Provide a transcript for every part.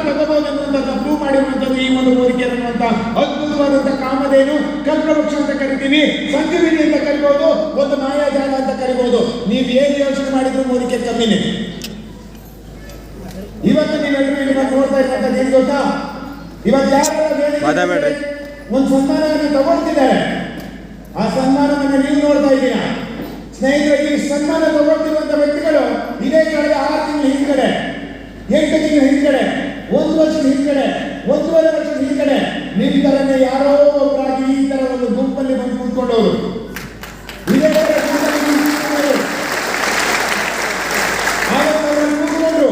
ತಗೋಬಹುದು ಅನ್ನುವಂಥದ್ದು ಪ್ರೂವ್ ಮಾಡಿರುವಂಥದ್ದು ಈ ಒಂದು ಮೋದಿಕೆ ಅನ್ನುವಂಥ ಅದ್ಭುತವಾದಂಥ ಕಾಮಧೇನು, ಕಲ್ಪವೃಕ್ಷ ಅಂತ ಕರಿತೀವಿ, ಸಂಜೀವಿನಿ ಅಂತ ಕರಿಬಹುದು, ಒಂದು ಮಾಯಾಜಾಲ ಅಂತ ಕರಿಬಹುದು. ನೀವು ಏನು ಯೋಚನೆ ಮಾಡಿದ್ರು ಮೋದಿಕೆ ಕಮ್ಮಿನೇ. ಇವತ್ತು ನೀವೆಲ್ಲರೂ ಇವತ್ತು ನೋಡ್ತಾ ಇರುವಂಥದ್ದು ಏನು ಗೊತ್ತಾ? ಇವತ್ತು ಯಾರು ಒಂದು ಸನ್ಮಾನವನ್ನು ತಗೊಳ್ತಿದ್ದಾರೆ, ಆ ಸನ್ಮಾನವನ್ನು ನೀವು ನೋಡ್ತಾ ಇದ್ದೀರಾ. ಸ್ನೇಹಿತರೆ, ಈ ಸನ್ಮಾನ ತಗೊಳ್ತಿರುವಂತ ವ್ಯಕ್ತಿಗಳು ಇದೇ ಕಳೆದ 6 ತಿಂಗಳ ಹಿಂದ್ಗಡೆ, 8 ತಿಂಗಳ ಹಿಂದ್ಗಡೆ, 1 ವರ್ಷದ ಹಿಂದ್ಗಡೆ, 1.5 ವರ್ಷದ ಹಿಂದ್ಗಡೆ ನಿಮ್ಮ ತರನೇ ಯಾರೋ ಒಬ್ಬರಾಗಿ ಈ ತರ ಒಂದು ಗುಂಪಲ್ಲಿ ಬಂದು ಕೂತ್ಕೊಂಡವರು. ಇದೇ ಕೂತ್ಕೊಂಡ್ರು.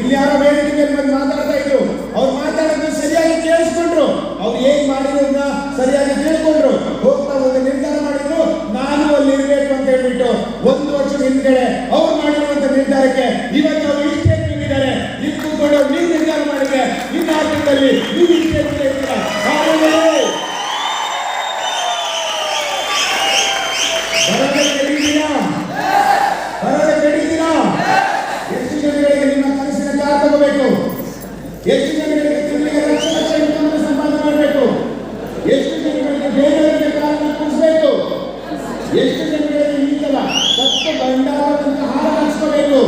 ಇಲ್ಲಿ ಯಾರೋ ವೇದಿಕೆ ಮೇಲೆ ಬಂದು ಮಾತಾಡ್ತಾ ಇದ್ರು. ಅವ್ರು ಮಾತಾಡೋದನ್ನ ಸರಿಯಾಗಿ ಕೇಳಿಸ್ಕೊಂಡ್ರು. ಅವ್ರು ಏನ್ ಮಾಡಿರೋದನ್ನ ಸರಿಯಾಗಿ ತಿಳ್ಕೊಂಡ್ರು. ಹೋಗ್ತಾ ಒಂದು ನಿರ್ಧಾರ ಮಾಡಿದ್ರು, ನಾನು ಅಲ್ಲಿ ಇರ್ಬೇಕು ಅಂತ ಹೇಳ್ಬಿಟ್ಟು 1 ವರ್ಷದ ಹಿಂದ್ಗಡೆ ಅವ್ರು ಮಾಡಿರುವಂತ ನಿರ್ಧಾರಕ್ಕೆ ಇವತ್ತು ಅವರು ಇಷ್ಟೇ ಇದ್ದಾರೆ. ಇಲ್ಲಿ ಕೂತ್ಕೊಂಡು ನೀವು ನಿರ್ಧಾರ ಮಾಡಿದ್ರೆ ಇನ್ನು 6 ತಿಂಗಳಲ್ಲಿ ನೀವು ಇಷ್ಟೇ ಇದ್ದೀರಾ. ಬರದೆ ಕಡಿದೀರಾ? ಎಷ್ಟು ಜನಗಳಿಗೆ ನಿಮ್ಮ ಕನಸಿನ ಕಾರ್ ತಗೋಬೇಕು? ಎಷ್ಟು ಜನಗಳಿಗೆ ತಿಂಗಳಿಗೆ ಲಕ್ಷ ಇನ್ಕಮ್ ಸಂಪಾದನೆ ಮಾಡಬೇಕು? ಎಷ್ಟು ಜನಗಳಿಗೆ ಬೇರೆಯವರಿಗೆ ಕಾರನ್ನು ಕೊಡಿಸಬೇಕು? ಎಷ್ಟು ಜನಗಳಿಗೆ ಈ ತರ ಸತ್ತು ಭಂಡಾರದಂತ ಹಾರ ಹಾಕಿಸ್ಕೋಬೇಕು?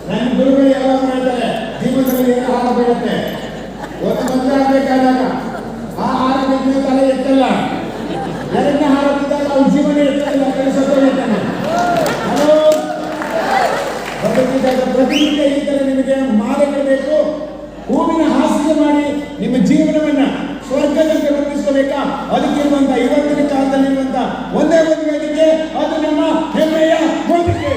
ನನ್ನ ಗುರುಗಳು ಯಾವಾಗ ಮಾಡ್ತಾರೆ, ಜೀವನದಲ್ಲಿ ಏನು ಹಾರ ಬೀಳುತ್ತೆ, ಒಂದು ಮಂತ್ರ ಆಗ್ಬೇಕಾದಾಗ ಆ ಹಾರ ಬಿದ್ದು ತಲೆ ಎತ್ತಲ್ಲ, ಎರಡನೇ ಹಾರ ಬಿದ್ದಾಗ ಅವ್ರ ಜೀವನ ಎತ್ತಲ್ಲ, ಕೆಲಸತ್ತಾನೆ. ಹಲೋ, ಬದುಕಿದಾಗ ಪ್ರತಿನಿತ್ಯ ಈ ತರ ನಿಮಗೆ ಮಾಲೆಗಳು ಬೇಕು. ಹೂವಿನ ಹಾಸಿಗೆ ಮಾಡಿ ನಿಮ್ಮ ಜೀವನವನ್ನ ಸ್ವರ್ಗದಂತೆ ರೂಪಿಸಬೇಕಾ? ಅದಕ್ಕಿರುವಂತ ಇವತ್ತಿನ ಕಾಲದಲ್ಲಿರುವಂತ ಒಂದೇ ಒಂದು ವೇದಿಕೆ, ಅದು ನಮ್ಮ ಹೆಮ್ಮೆಯ ವೇದಿಕೆ.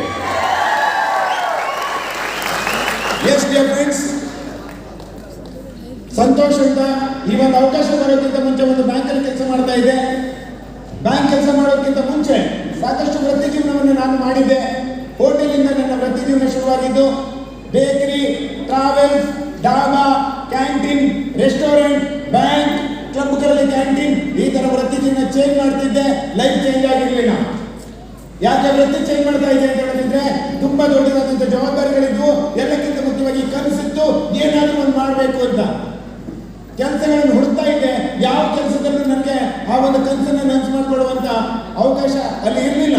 ಎಸ್ ಡಿಯರ್ ಫ್ರೆಂಡ್ಸ್, ಸಂತೋಷ್ ಅಂತ ಈ ಒಂದು ಅವಕಾಶ ಬರೋಕ್ಕಿಂತ ಮುಂಚೆ ಒಂದು ಬ್ಯಾಂಕಲ್ಲಿ ಕೆಲಸ ಮಾಡ್ತಾ ಇದ್ದೆ. ಬ್ಯಾಂಕ್ ಕೆಲಸ ಮಾಡೋಕ್ಕಿಂತ ಮುಂಚೆ ಸಾಕಷ್ಟು ವೃತ್ತಿ ಜೀವನವನ್ನು ನಾನು ಮಾಡಿದ್ದೆ. ಹೋಟೆಲಿಂದ ನನ್ನ ವೃತ್ತಿ ಜೀವನ ಶುರುವಾಗಿದ್ದು. Bakery, travels, dhaba, canteen, restaurant, bank, ಕ್ಲಬ್ಗಳಲ್ಲಿ ಕ್ಯಾಂಟೀನ್, ಈ ತರ ವೃತ್ತಿ ಜೀವನ ಚೇಂಜ್ ಮಾಡ್ತಿದ್ದೆ. ಲೈಫ್ ಚೇಂಜ್ ಆಗಿರ್ಲಿಲ್ಲ. ಯಾಕೆ ವೃತ್ತಿ ಚೇಂಜ್ ಮಾಡ್ತಾ ಇದೆ ಅಂತ ಹೇಳಿದ್ರೆ, ತುಂಬಾ ದೊಡ್ಡದಾದಂತ ಜವಾಬ್ದಾರಿಗಳಿದ್ವು. ಎಲ್ಲಕ್ಕಿಂತ ಮುಖ್ಯವಾಗಿ ಕನಸಿತ್ತು, ಏನಾದ್ರೂ ಒಂದು ಮಾಡಬೇಕು ಅಂತ. ಕೆಲಸಗಳನ್ನು ಹುಡುಕ್ತಾ ಇದ್ದೆ. ಯಾವ ಕೆಲಸದಲ್ಲೂ ನನಗೆ ಆ ಒಂದು ಕನಸನ್ನು ನನಸು ಮಾಡಿಕೊಳ್ಳುವಂತ ಅವಕಾಶ ಅಲ್ಲಿ ಇರಲಿಲ್ಲ.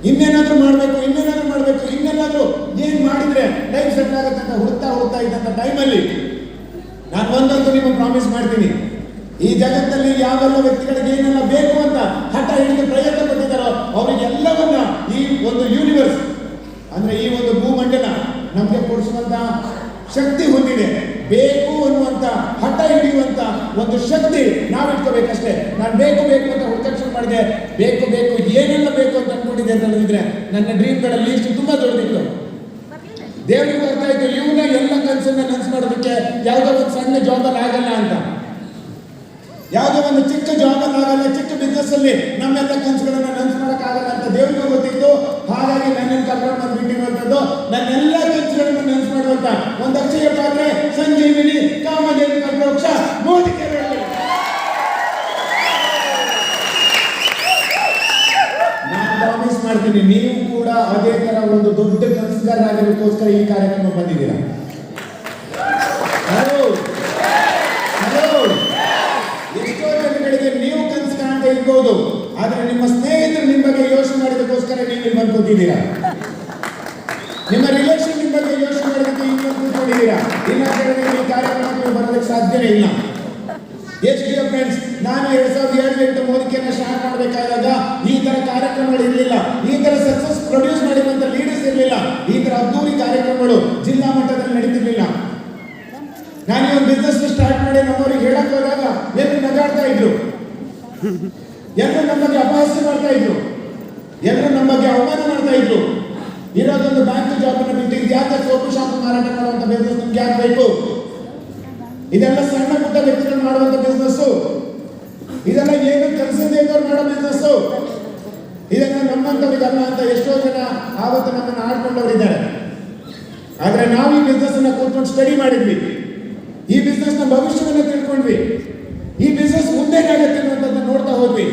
ಇನ್ನೇನಾದ್ರೂ ಮಾಡಬೇಕು, ಇನ್ನೇನಾದ್ರೂ ಮಾಡಬೇಕು, ಇನ್ನೇನಾದ್ರೂ ಏನ್ ಮಾಡಿದ್ರೆ ಲೈಫ್ ಸೆಟ್ ಆಗುತ್ತೆ ಅಂತ ಹುಡುಕ್ತಾ ಇದ್ದಂತ ಟೈಮಲ್ಲಿ ನಾನು ಒಂದಂತೂ ನಿಮಗೆ ಪ್ರಾಮಿಸ್ ಮಾಡ್ತೀನಿ, ಈ ಜಗತ್ತಲ್ಲಿ ಯಾವೆಲ್ಲ ವ್ಯಕ್ತಿಗಳಿಗೆ ಏನೆಲ್ಲ ಬೇಕು ಅಂತ ಹಠ ಹಿಡಿದು ಪ್ರಯತ್ನ ಪಟ್ಟಿದ್ದಾರೋ ಅವರಿಗೆಲ್ಲವನ್ನ ಈ ಒಂದು ಯೂನಿವರ್ಸ್ ಅಂದ್ರೆ ಈ ಒಂದು ಭೂಮಂಡಲ ನಮಗೆ ಕೊಡಿಸುವಂತ ಶಕ್ತಿ ಹೊಂದಿದೆ. ಬೇಕು ಅನ್ನುವಂತ ಹಠ ಹಿಡಿಯುವಂತ ಒಂದು ಶಕ್ತಿ ನಾವಿಟ್ಕೋಬೇಕಷ್ಟೇ. ನಾನು ಬೇಕು ಅಂತ ಹುಡುಕಾಟ ಮಾಡಿದೆ. ಬೇಕು ಏನೆಲ್ಲ ಬೇಕು ಅಂತ ಅನ್ಕೊಂಡಿದ್ದೆ ಅಂತ ಹೇಳಿದ್ರೆ, ನನ್ನ ಡ್ರೀಮ್ಗಳಲ್ಲಿ ಇಷ್ಟು ತುಂಬಾ ದೊಡ್ಡದಿತ್ತು. ದೇವರಿಗೆ ಬರ್ತಾ ಇತ್ತು, ಇವನ್ನ ಎಲ್ಲ ಕನಸನ್ನ ನನಸು ಮಾಡೋದಕ್ಕೆ ಯಾವುದೋ ಒಂದು ಸಣ್ಣ ಜಾಬಲ್ಲಿ ಆಗಲ್ಲ ಅಂತ, ಯಾವುದೋ ಒಂದು ಚಿಕ್ಕ ಜಾಬಲ್ಲಿ ಆಗಲ್ಲ, ಚಿಕ್ಕ ಬಿಸ್ನೆಸ್ ಅಲ್ಲಿ ನಮ್ಮೆಲ್ಲ ಕನಸುಗಳನ್ನ ನನಸು ಮಾಡೋಕ್ಕಾಗಲ್ಲ ಅಂತ ದೇವರಿಗೂ ಗೊತ್ತಿತ್ತು. ಹಾಗಾಗಿ ನನ್ನನ್ನು ಕರ್ಕೊಂಡು ಬಂದ್ಬಿಟ್ಟಿರುವಂಥದ್ದು ನನ್ನೆಲ್ಲ ಕನಸುಗಳನ್ನು ನನಸು ಮಾಡುವಂತ ಒಂದು ಅಕ್ಷಯ ಪಾತ್ರೆ ಸಂಜೀವಿನಿ ಕಾಮಧೇನು ಕಲ್ಪವೃಕ್ಷ ಮೋದಿಕೆ. ನಾನು ಪ್ರಾಮಿಸ್ ಮಾಡ್ತೀನಿ, ನೀವು ಕೂಡ ಅದೇ ತರ ಒಂದು ದೊಡ್ಡ ಕನಸುಗಾರರಾಗಿರೋದಕ್ಕೋಸ್ಕರ ಈ ಕಾರ್ಯಕ್ರಮ ಬಂದಿದ್ದೀರಾ. ಎಷ್ಟೋ ಜನಗಳಿಗೆ ನೀವು ಕನಸು ಕಾಣ್ತಾ ಇರ್ಬೋದು, ಆದ್ರೆ ನಿಮ್ಮ ಸ್ನೇಹಿತರು ನಿಮ್ಮ ಬಗ್ಗೆ ಯೋಚನೆ ಮಾಡೋದಕ್ಕೋಸ್ಕರ ನೀವು ಇಲ್ಲಿ ಬಂದು ಕೂತಿದ್ದೀರಾ. ನಿಮ್ಮ ರಿಲೇಷನ್ ನಿಮ್ಮ ಬಗ್ಗೆ ಯೋಚನೆ ಮಾಡೋದಕ್ಕೆ ಇಲ್ಲಿ ಬಂದು ಕೂತ್ಕೊಂಡಿದ್ದೀರಾ. ಇಲ್ಲ ಈ ಕಾರ್ಯಕ್ರಮಕ್ಕೆ ಬರೋದಕ್ಕೆ ಸಾಧ್ಯವೇ ಇಲ್ಲ. ಎಸ್ ಡಿಯರ್ ಫ್ರೆಂಡ್ಸ್, ನಾನು 2007 ಮೋದಿಕೆಯನ್ನು ಸ್ಟಾರ್ಟ್ ಮಾಡಬೇಕಾದಾಗ ಈ ತರ ಕಾರ್ಯಕ್ರಮಗಳು ಇರಲಿಲ್ಲ. ಈ ತರ ಸಕ್ಸಸ್ ಪ್ರೊಡ್ಯೂಸ್ ಮಾಡಿರುವಂತ ಲೀಡರ್ಸ್ ಇರಲಿಲ್ಲ. ಈ ತರ ಅದ್ದೂರಿ ಕಾರ್ಯಕ್ರಮಗಳು ಜಿಲ್ಲಾ ಮಟ್ಟದಲ್ಲಿ ನಡೀತಿರ್ಲಿಲ್ಲ. ನಾನು ಈ ಒಂದು ಬಿಸ್ನೆಸ್ ಸ್ಟಾರ್ಟ್ ಮಾಡಿ ನಮ್ಮವರಿಗೆ ಹೇಳಕ್ ಹೋದಾಗ ಎಲ್ಲರೂ ನಗಾಡ್ತಾ ಇದ್ರು, ಎಲ್ಲರೂ ನಮ್ಮ ಬಗ್ಗೆ ಅಪಹಾಸ್ಯ ಮಾಡ್ತಾ ಇದ್ರು, ಎಲ್ಲರೂ ನಮ್ಮ ಬಗ್ಗೆ ಅವಮಾನ ಮಾಡ್ತಾ ಇದ್ರು. ಇರೋದೊಂದು ಬ್ಯಾಂಕ್ ಜಾಬ್ ಅನ್ನು ಬಿಟ್ಟು ಯಾಕೆ ಸೋಪು ಶಾಪ್ ಮಾರಾಟ ಮಾಡುವಂತ ಬಿಸ್ನೆಸ್ ನಿಮ್ಗೆ ಯಾಕೆ ಬೇಕು? ಇದೆಲ್ಲ ಸಣ್ಣ ಪುಟ್ಟ ವ್ಯಕ್ತಿಗಳು ಮಾಡುವಂತ ಬಿಸ್ನೆಸ್, ಇದೆಲ್ಲ ಏನು ಕೆಲಸದೇ ಇದ್ದವ್ರು ಮಾಡೋ ಬಿಸ್ನೆಸ್, ಇದನ್ನ ನಮ್ಮಂತವ್ರಿಗಲ್ಲ ಅಂತ ಎಷ್ಟೋ ಜನ ಆವತ್ತು ನಮ್ಮನ್ನು ಆಡ್ಕೊಂಡವರಿದ್ದಾರೆ. ಆದ್ರೆ ನಾವು ಈ ಬಿಸ್ನೆಸ್ ಅನ್ನ ಕೂತ್ಕೊಂಡು ಸ್ಟಡಿ ಮಾಡಿದ್ವಿ. ಈ ಬಿಸ್ನೆಸ್ ನ ಭವಿಷ್ಯವನ್ನು ತಿಳ್ಕೊಂಡ್ವಿ. ಈ ಬಿಸ್ನೆಸ್ ಮುಂದೇನಾಗುತ್ತೆ ಅನ್ನೋದನ್ನ ನೋಡ್ತಾ ಹೋದ್ವಿ.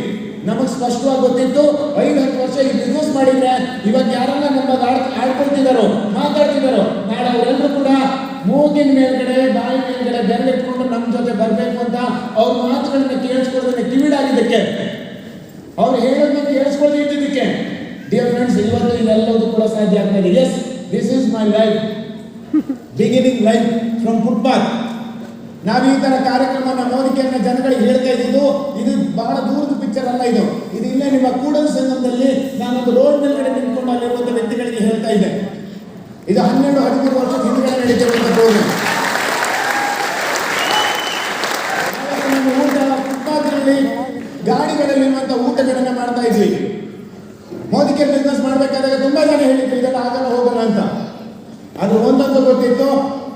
ನಮಗೆ ಸ್ಪಷ್ಟವಾಗಿ ಗೊತ್ತಿತ್ತು, 5-10 ವರ್ಷ ಈ ಬಿಸ್ನೆಸ್ ಮಾಡಿದ್ರೆ ಇವಾಗ ಯಾರೆಲ್ಲ ನಮ್ಮ ಆಡ್ಕೊಳ್ತಿದಾರೋ, ಮಾತಾಡ್ತಿದಾರೋ, ನಾಳೆ ಅವರೆಲ್ಲರೂ ಕೂಡ ಮೂಕ ಮೂಗಿನ ಮೇಲ್ಗಡೆ ಬಾಯಿ ಮೇಲ್ಗಡೆ ಬೆರಳಿಟ್ಕೊಂಡು ನಮ್ಮ ಜೊತೆ ಬರಬೇಕು ಅಂತ ಅವ್ರ ಮಾತುಗಳನ್ನ ಕೇಳಿಸ್ಕೊಳ್ಳೋದನ್ನ ಕಿವಿಡಾಗಿದ್ದಕ್ಕೆ, ಅವ್ರು ಹೇಳೋದನ್ನ ಕೇಳಿಸ್ಕೊಳ್ಳದೆ ಇದ್ದಿದ್ದಕ್ಕೆ ಡಿಯರ್ ಫ್ರೆಂಡ್ಸ್ ಇವತ್ತು ಇದೆಲ್ಲವೂ ಕೂಡ ಸಾಧ್ಯ ಆಗ್ತದೆ. Yes, this is my life, beginning life from footpath. ನಾವು ಈ ತರ ಕಾರ್ಯಕ್ರಮನ ಮೋದಿಕೆಯನ್ನ ಜನಗಳಿಗೆ ಹೇಳ್ತಾ ಇದ್ದು ಇದು ಬಹಳ ದೂರದ ಪಿಕ್ಚರ್ ಅಲ್ಲ, ಇದು ಇಲ್ಲೇ ನಿಮ್ಮ ಕೂಡಲ ಸಂಗಮದಲ್ಲಿ ನಾನೊಂದು ರೋಡ್ ಮೇಲ್ಗಡೆ ನಿಂತ್ಕೊಂಡು ಅಲ್ಲಿರುವಂತ ವ್ಯಕ್ತಿಗಳಿಗೆ ಹೇಳ್ತಾ ಇದ್ದೆ. ಇದು 12-13 ವರ್ಷದ ಹಿಂದ್ಗಡೆ ನಡೀತಿರುವಂತ ಪ್ರೋಗ್ರಾಮ್. ಊಟ ಫುಟ್ಪಾತ್ಗಳಲ್ಲಿ ಗಾಡಿಗಳಲ್ಲಿ ಊಟಗಳನ್ನ ಮಾಡ್ತಾ ಇದ್ವಿ. ಮೋದಿಕೆ ಬಿಸ್ನೆಸ್ ಮಾಡ್ಬೇಕಾದಾಗ ತುಂಬಾ ಜನ ಹೇಳಿದ್ರು ಇದೆಲ್ಲ ಆಗಲ್ಲ ಹೋಗಲ್ಲ ಅಂತ. ಅದು ಒಂದೊಂದು ಗೊತ್ತಿತ್ತು,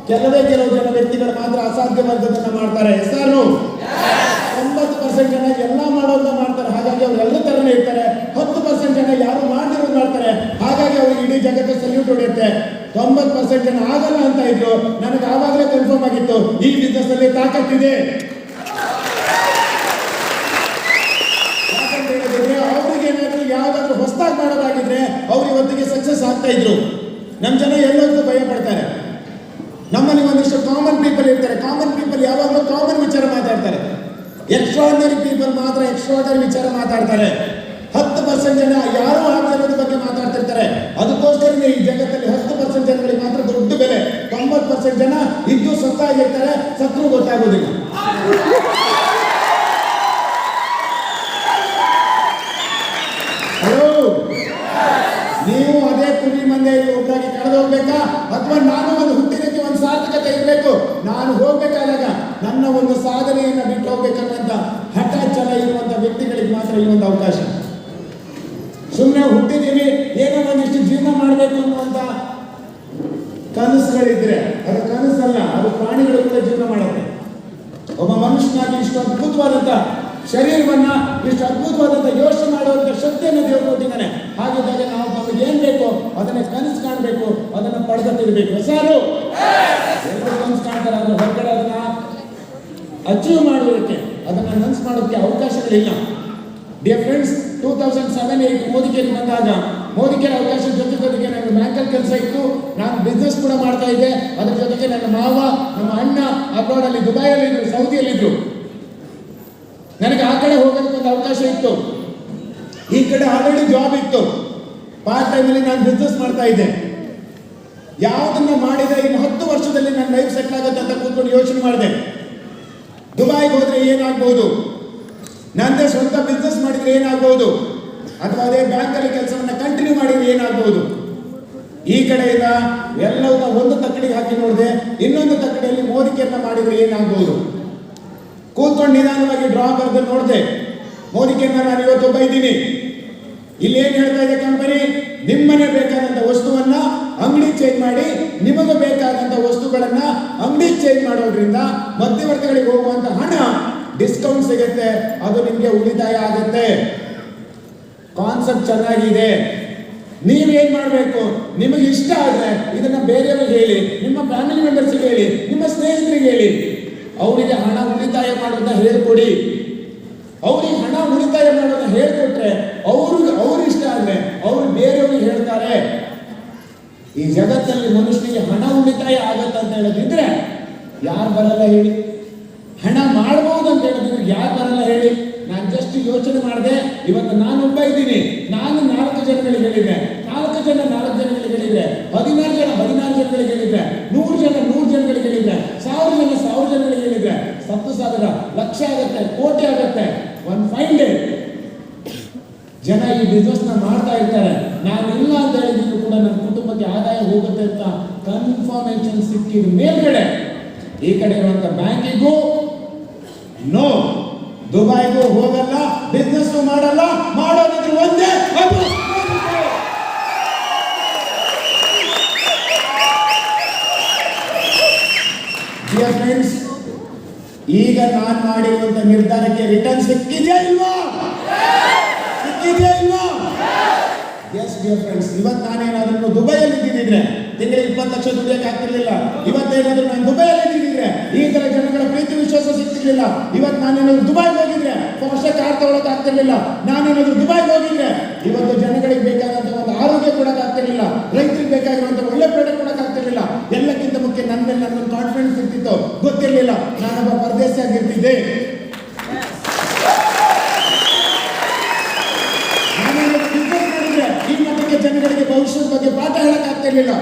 ಕೆಲವೇ ಕೆಲವು ಜನ ವ್ಯಕ್ತಿಗಳು ಮಾತ್ರ ಅಸಾಧ್ಯವಾದದನ್ನ ಮಾಡ್ತಾರೆ. ಹೆಸರು 90% ಜನ ಎಲ್ಲ ಮಾಡೋದನ್ನ ಮಾಡ್ತಾರೆ, ಹಾಗಾಗಿ ಅವ್ರು ಎಲ್ಲ ತರನೇ ಇರ್ತಾರೆ. 10% ಜನ ಯಾರು ಮಾಡಿರೋದು ಮಾಡ್ತಾರೆ, ಹಾಗಾಗಿ ಅವ್ರಿಗೆ ಇಡೀ ಜಗತ್ತು ಸಲ್ಯೂಟ್ ಹೊಡೆಯುತ್ತೆ. 90% ಜನ ಆಗಲ್ಲ ಅಂತ ಇದ್ರು. ನನಗೆ ಆವಾಗಲೇ ಕನ್ಫರ್ಮ್ ಆಗಿತ್ತು ಈ ಬಿಸ್ನೆಸ್ ಅಲ್ಲಿ ತಾಕತ್ತಿದೆ. ಯಾಕಂತ ಹೇಳಿದ್ರೆ ಅವ್ರಿಗೆ ಏನಾದ್ರು ಯಾವ್ದಾದ್ರು ಹೊಸದಾಗಿ ಮಾಡೋದಾಗಿದ್ರೆ ಅವ್ರು ಇವತ್ತಿಗೆ ಸಕ್ಸಸ್ ಆಗ್ತಾ ಇದ್ರು. ನಮ್ಮ ಜನ ಎಲ್ಲರಿಗೂ ಭಯ ಪಡ್ತಾರೆ. ನಮ್ಮಲ್ಲಿ ಒಂದಿಷ್ಟು ಕಾಮನ್ ಪೀಪಲ್ ಇರ್ತಾರೆ. ಕಾಮನ್ ಪೀಪಲ್ ಯಾವಾಗಲೂ ಕಾಮನ್ ವಿಚಾರ ಮಾತಾಡ್ತಾರೆ. ಎಕ್ಸ್ಟ್ರಾರ್ಡಿನರಿ ಪೀಪಲ್ ಮಾತ್ರ ಎಕ್ಸ್ಟ್ರಾರ್ಡಿನರಿ ವಿಚಾರ ಮಾತಾಡ್ತಾರೆ. 10% ಜನ ಯಾರು ಆಗದಿರೋದ್ರ ಬಗ್ಗೆ ಮಾತಾಡ್ತಿರ್ತಾರೆ. ಅದಕ್ಕೋಸ್ಕರ ಈ ಜಗತ್ತಲ್ಲಿ 10% ಜನಗಳಿಗೆ ಮಾತ್ರ ದೊಡ್ಡ ಬೆಲೆ. 90% ಜನ ಇದ್ದು ಸತ್ತಾಗಿರ್ತಾರೆ, ಸತ್ರು ಗೊತ್ತಾಗೋದಿಲ್ಲ. ನೀವು ಅದೇ ಕುರಿ ಮಂದೆಯಲ್ಲಿ ಒಬ್ಬರಾಗಿ ಕಳೆದು ಹೋಗ್ಬೇಕಾ, ಅಥವಾ ನಾನು ಒಂದು ಹುಟ್ಟಿದಕ್ಕೆ ಒಂದು ಸಾರ್ಥಕತೆ ಇರಬೇಕು, ನಾನು ಹೋಗ್ಬೇಕಾದಾಗ ನನ್ನ ಒಂದು ಸಾಧನೆಯನ್ನ ಬಿಟ್ಟು ಹೋಗ್ಬೇಕನ್ನಂತ ಹಠ ಛಲ ಇರುವಂತ ವ್ಯಕ್ತಿಗಳಿಗೆ ಮಾತ್ರ ಈ ಒಂದು ಅವಕಾಶ. ಸುಮ್ಮನೆ ಹುಟ್ಟಿದೀವಿ ಏನೋ ಒಂದಿಷ್ಟು ಜೀವನ ಮಾಡಬೇಕು ಅನ್ನುವಂತ ಕನಸುಗಳಿದ್ರೆ ಅದು ಕನಸಲ್ಲ, ಅದು ಪ್ರಾಣಿಗಳು ಕೂಡ ಜೀವನ ಮಾಡುತ್ತೆ. ಒಬ್ಬ ಮನುಷ್ಯನಾಗಿ ಇಷ್ಟು ಅದ್ಭುತವಾದಂತ ಶರೀರವನ್ನ, ಇಷ್ಟು ಅದ್ಭುತವಾದಂತ ಯೋಚನೆ ಮಾಡುವಂತ ಶಕ್ತಿಯನ್ನು ದೇವರು ಕೊಟ್ಟಿದ್ದಾನೆ. ಹಾಗಿದ್ದಾಗ ನಾವು ನಮಗೆ ಏನ್ ಬೇಕು ಅದನ್ನ ಕನಸು ಕಾಣಬೇಕು, ಅದನ್ನ ಪಡೆದಿರ್ಬೇಕು. ಸಾರು ಎಲ್ಲರೂ ಕನಸು ಕಾಣ್ತಾರೆ, ಅದ್ರ ಹೊರಗಡೆ ಅದನ್ನ ಅಚೀವ್ ಮಾಡೋದಕ್ಕೆ, ಅದನ್ನ ನನಸು ಮಾಡೋದಕ್ಕೆ ಅವಕಾಶಗಳಿಲ್ಲ. ಡಿಯರ್ ಫ್ರೆಂಡ್ಸ್, 2007-8 ಮೋದಿಕೇರಿ ಬಂದಾಗ ಮೋದಿಕೇರಿ ಅವಕಾಶ ಜೊತೆಗೆ ನನ್ನ ಬ್ಯಾಂಕಲ್ಲಿ ಕೆಲಸ ಇತ್ತು. ನಾನು ಬಿಸ್ನೆಸ್ ಕೂಡ ಮಾಡ್ತಾ ಇದ್ದೆ. ಅದ್ರ ಜೊತೆಗೆ ನನ್ನ ಮಾವ, ನಮ್ಮ ಅಣ್ಣ ಅಬ್ರಾಡ್ ಅಲ್ಲಿ ದುಬೈಯಲ್ಲಿ ಇದ್ರು, ಸೌದಿಯಲ್ಲಿದ್ರು. ನನಗೆ ಆ ಕಡೆ ಹೋಗೋದಕ್ಕೆ ಒಂದು ಅವಕಾಶ ಇತ್ತು, ಈ ಕಡೆ ಆಲ್ರೆಡಿ ಜಾಬ್ ಇತ್ತು. ಪಾರ್ಟ್ ಟೈಮಲ್ಲಿ ನಾನು ಬಿಸ್ನೆಸ್ ಮಾಡ್ತಾ ಇದ್ದೆ. ಯಾವುದನ್ನ ಮಾಡಿದ್ರೆ ಇನ್ನು 10 ವರ್ಷದಲ್ಲಿ ನನ್ನ ಲೈಫ್ ಸೆಟ್ಲ್ ಆಗುತ್ತೆ ಅಂತ ಕೂತ್ಕೊಂಡು ಯೋಚನೆ ಮಾಡಿದೆ. ದುಬೈಗೆ ಹೋದ್ರೆ ಏನಾಗ್ಬಹುದು, ನಂದೇ ಸ್ವಂತ ಬಿಸ್ನೆಸ್ ಮಾಡಿದ್ರೆ ಏನಾಗ್ಬಹುದು, ಅಥವಾ ಅದೇ ಬ್ಯಾಂಕಲ್ಲಿ ಕೆಲಸವನ್ನ ಕಂಟಿನ್ಯೂ ಮಾಡಿದ್ರೆ ಏನಾಗ್ಬಹುದು. ಈ ಕಡೆಯಿಂದ ಎಲ್ಲವನ್ನ ಒಂದು ತಕ್ಕಡಿಗೆ ಹಾಕಿ ನೋಡಿದೆ, ಇನ್ನೊಂದು ತಕ್ಕಡಿಯಲ್ಲಿ ಮೋದಿಕೆಯನ್ನ ಮಾಡಿದ್ರೆ ಏನಾಗ್ಬಹುದು. ಕೂತ್ಕೊಂಡು ನಿಧಾನವಾಗಿ ಡ್ರಾ ಬರೆದು ನೋಡಿದೆ. ಮೋದಿಕೆಯನ್ನ ನಾನು ಇವತ್ತು ಬೈದ್ದೀನಿ. ಇಲ್ಲಿ ಏನ್ ಹೇಳ್ತಾ ಇದೆ ಕಂಪನಿ, ನಿಮ್ಮನೆ ಬೇಕಾದಂತ ವಸ್ತುವನ್ನ ಅಂಗಡಿ ಚೇಂಜ್ ಮಾಡಿ, ನಿಮಗೆ ಬೇಕಾದಂತ ವಸ್ತುಗಳನ್ನ ಅಂಗಡಿ ಚೇಂಜ್ ಮಾಡೋದ್ರಿಂದ ಮಧ್ಯವರ್ತಿಗಳಿಗೆ ಹೋಗುವಂತ ಹಣ ಡಿಸ್ಕೌಂಟ್ ಸಿಗುತ್ತೆ, ಅದು ನಿಮ್ಗೆ ಉಳಿತಾಯ ಆಗುತ್ತೆ. ಕಾನ್ಸೆಪ್ಟ್ ಚೆನ್ನಾಗಿದೆ. ನೀವೇನ್ ಮಾಡಬೇಕು, ನಿಮಗೆ ಇಷ್ಟ ಆದ್ರೆ ಇದನ್ನ ಬೇರೆಯವ್ರಿಗೆ ಹೇಳಿ, ನಿಮ್ಮ ಫ್ಯಾಮಿಲಿ ಮೆಂಬರ್ಸ್ಗೆ ಹೇಳಿ, ನಿಮ್ಮ ಸ್ನೇಹಿತರಿಗೆ ಹೇಳಿ. ಅವರಿಗೆ ಹಣ ಉಳಿತಾಯ ಮಾಡೋದನ್ನ ಹೇಳ್ಕೊಡಿ. ಅವ್ರಿಗೆ ಹಣ ಉಳಿತಾಯ ಮಾಡೋದನ್ನ ಹೇಳ್ಕೊಟ್ರೆ ಅವ್ರು ಇಷ್ಟ ಆದ್ರೆ ಅವರು ಬೇರೆಯವ್ರಿಗೆ ಹೇಳ್ತಾರೆ. ಈ ಜಗತ್ತಲ್ಲಿ ಮನುಷ್ಯನಿಗೆ ಹಣ ಉಳಿತಾಯ ಆಗತ್ತೆ ಅಂತ ಹೇಳೋದಿದ್ರೆ ಯಾರು ಬರಲ್ಲ ಹೇಳಿ? ಹಣ ಮಾಡಬಹುದು ಅಂತ ಹೇಳಿದ್ರೆ ಯಾರು ಬರಲ್ಲ ಹೇಳಿ? ನಾನು ಜಸ್ಟ್ ಯೋಚನೆ ಮಾಡಿದೆ. ಇವತ್ತು ನಾನೊಬ್ಬ ಇದ್ದೀನಿ, ನಾನು 4 ಜನಗಳಿಗೆ ಹೇಳಿದ್ರೆ, 4 ಜನ 4 ಜನಗಳಿಗೆ ಹೇಳಿದ್ರೆ, 16 ಜನ 16 ಜನಗಳಿಗೆ ಹೇಳಿದ್ರೆ, 100 ಜನ 100 ಜನಗಳಿಗೆ ಹೇಳಿದ್ರೆ, 1000 ಜನ 1000 ಜನಗಳಿಗೆ ಹೇಳಿದ್ರೆ 10,000 ಲಕ್ಷ ಆಗುತ್ತೆ, ಕೋಟಿ ಆಗುತ್ತೆ. ಒಂದು ಫೈನ್ ಡೇ ಜನ ಈ ಬಿಸ್ನೆಸ್ ನ ಮಾಡ್ತಾ ಇರ್ತಾರೆ. ನಾನು ಇಲ್ಲ ಅಂತ ಹೇಳಿದ್ರು ಕೂಡ ನನ್ನ ಕುಟುಂಬಕ್ಕೆ ಆದಾಯ ಹೋಗುತ್ತೆ ಅಂತ ಕನ್ಫರ್ಮೇಶನ್ ಸಿಕ್ಕಿದ ಮೇಲ್ಗಡೆ ಈ ಕಡೆ ಇರುವಂತ ಬ್ಯಾಂಕಿಗೂ ನೋ, ದುಬೈಗೂ ಹೋಗಲ್ಲ, ಬಿಸ್ನೆಸ್ ಮಾಡಲ್ಲ, ಮಾಡೋದಿದ್ರೆ ಒಂದೇ ಅದು. ಡಿಯರ್ ಫ್ರೆಂಡ್ಸ್, ಈಗ ನಾನು ಮಾಡಿರುವಂತ ನಿರ್ಧಾರಕ್ಕೆ ರಿಟರ್ನ್ ಸಿಕ್ಕಿದೆಯಾ ಇಲ್ವಾ? ಸಿಕ್ಕಿದೆಯಾ ಇಲ್ವಾ? ಎಸ್ ಡಿಯರ್ ಫ್ರೆಂಡ್ಸ್, ಇವತ್ತು ನಾನೇನಾದ್ರೂ ದುಬೈಯಲ್ಲಿ ಇದ್ದಿದ್ರೆ ತಿಂಗಳಿಗೆ 20 ಲಕ್ಷ ದುಡಿಯಕ್ಕೆ ಆಗ್ತಿರ್ಲಿಲ್ಲ. ಇವತ್ತೇನಾದ್ರೂ ನಾನು ದುಬೈಯಲ್ಲಿ ಇದ್ದಿದ್ರೆ ಈ ತರ ಜನಗಳ ಪ್ರೀತಿ ವಿಶ್ವಾಸ ಸಿಗ್ತಿರ್ಲಿಲ್ಲ. ಇವತ್ತು ನಾನೇನಾದ್ರೂ ದುಬೈಗೆ ಹೋಗಿದ್ರೆ ವರ್ಷ ಕಾರ್ ತಗೊಳಕ್ ಆಗ್ತಿರ್ಲಿಲ್ಲ. ನಾನೇನಾದ್ರೂ ದುಬೈಗೆ ಹೋಗಿದ್ರೆ ಇವತ್ತು ಜನಗಳಿಗೆ ಬೇಕಾದಂತ ಒಂದು ಆರೋಗ್ಯ ಕೊಡಕ್ ಆಗ್ತಿರ್ಲಿಲ್ಲ, ರೈತರಿಗೆ ಬೇಕಾಗಿರುವಂತ ಒಳ್ಳೆ ಪ್ರಾಡಕ್ಟ್ ಕೊಡಕ್ ಆಗ್ತಿರ್ಲಿಲ್ಲ. ಎಲ್ಲಕ್ಕಿಂತ ಮುಖ್ಯ ನನ್ನ ಮೇಲೆ ನನ್ನ ಕಾನ್ಫಿಡೆನ್ಸ್ ಕಾನ್ಫಿಡೆನ್ಸ್ ಇರ್ತಿತ್ತು, ಗೊತ್ತಿರಲಿಲ್ಲ. ನಾನೊಬ್ಬ ಪರದೇಶಿ ಆಗಿರ್ತಿದ್ದೆ. ಈ ಮಟ್ಟಿಗೆ ಜನಗಳಿಗೆ ಭವಿಷ್ಯದ ಬಗ್ಗೆ ಪಾಠ ಹೇಳಕ್ ಆಗ್ತಿರ್ಲಿಲ್ಲ.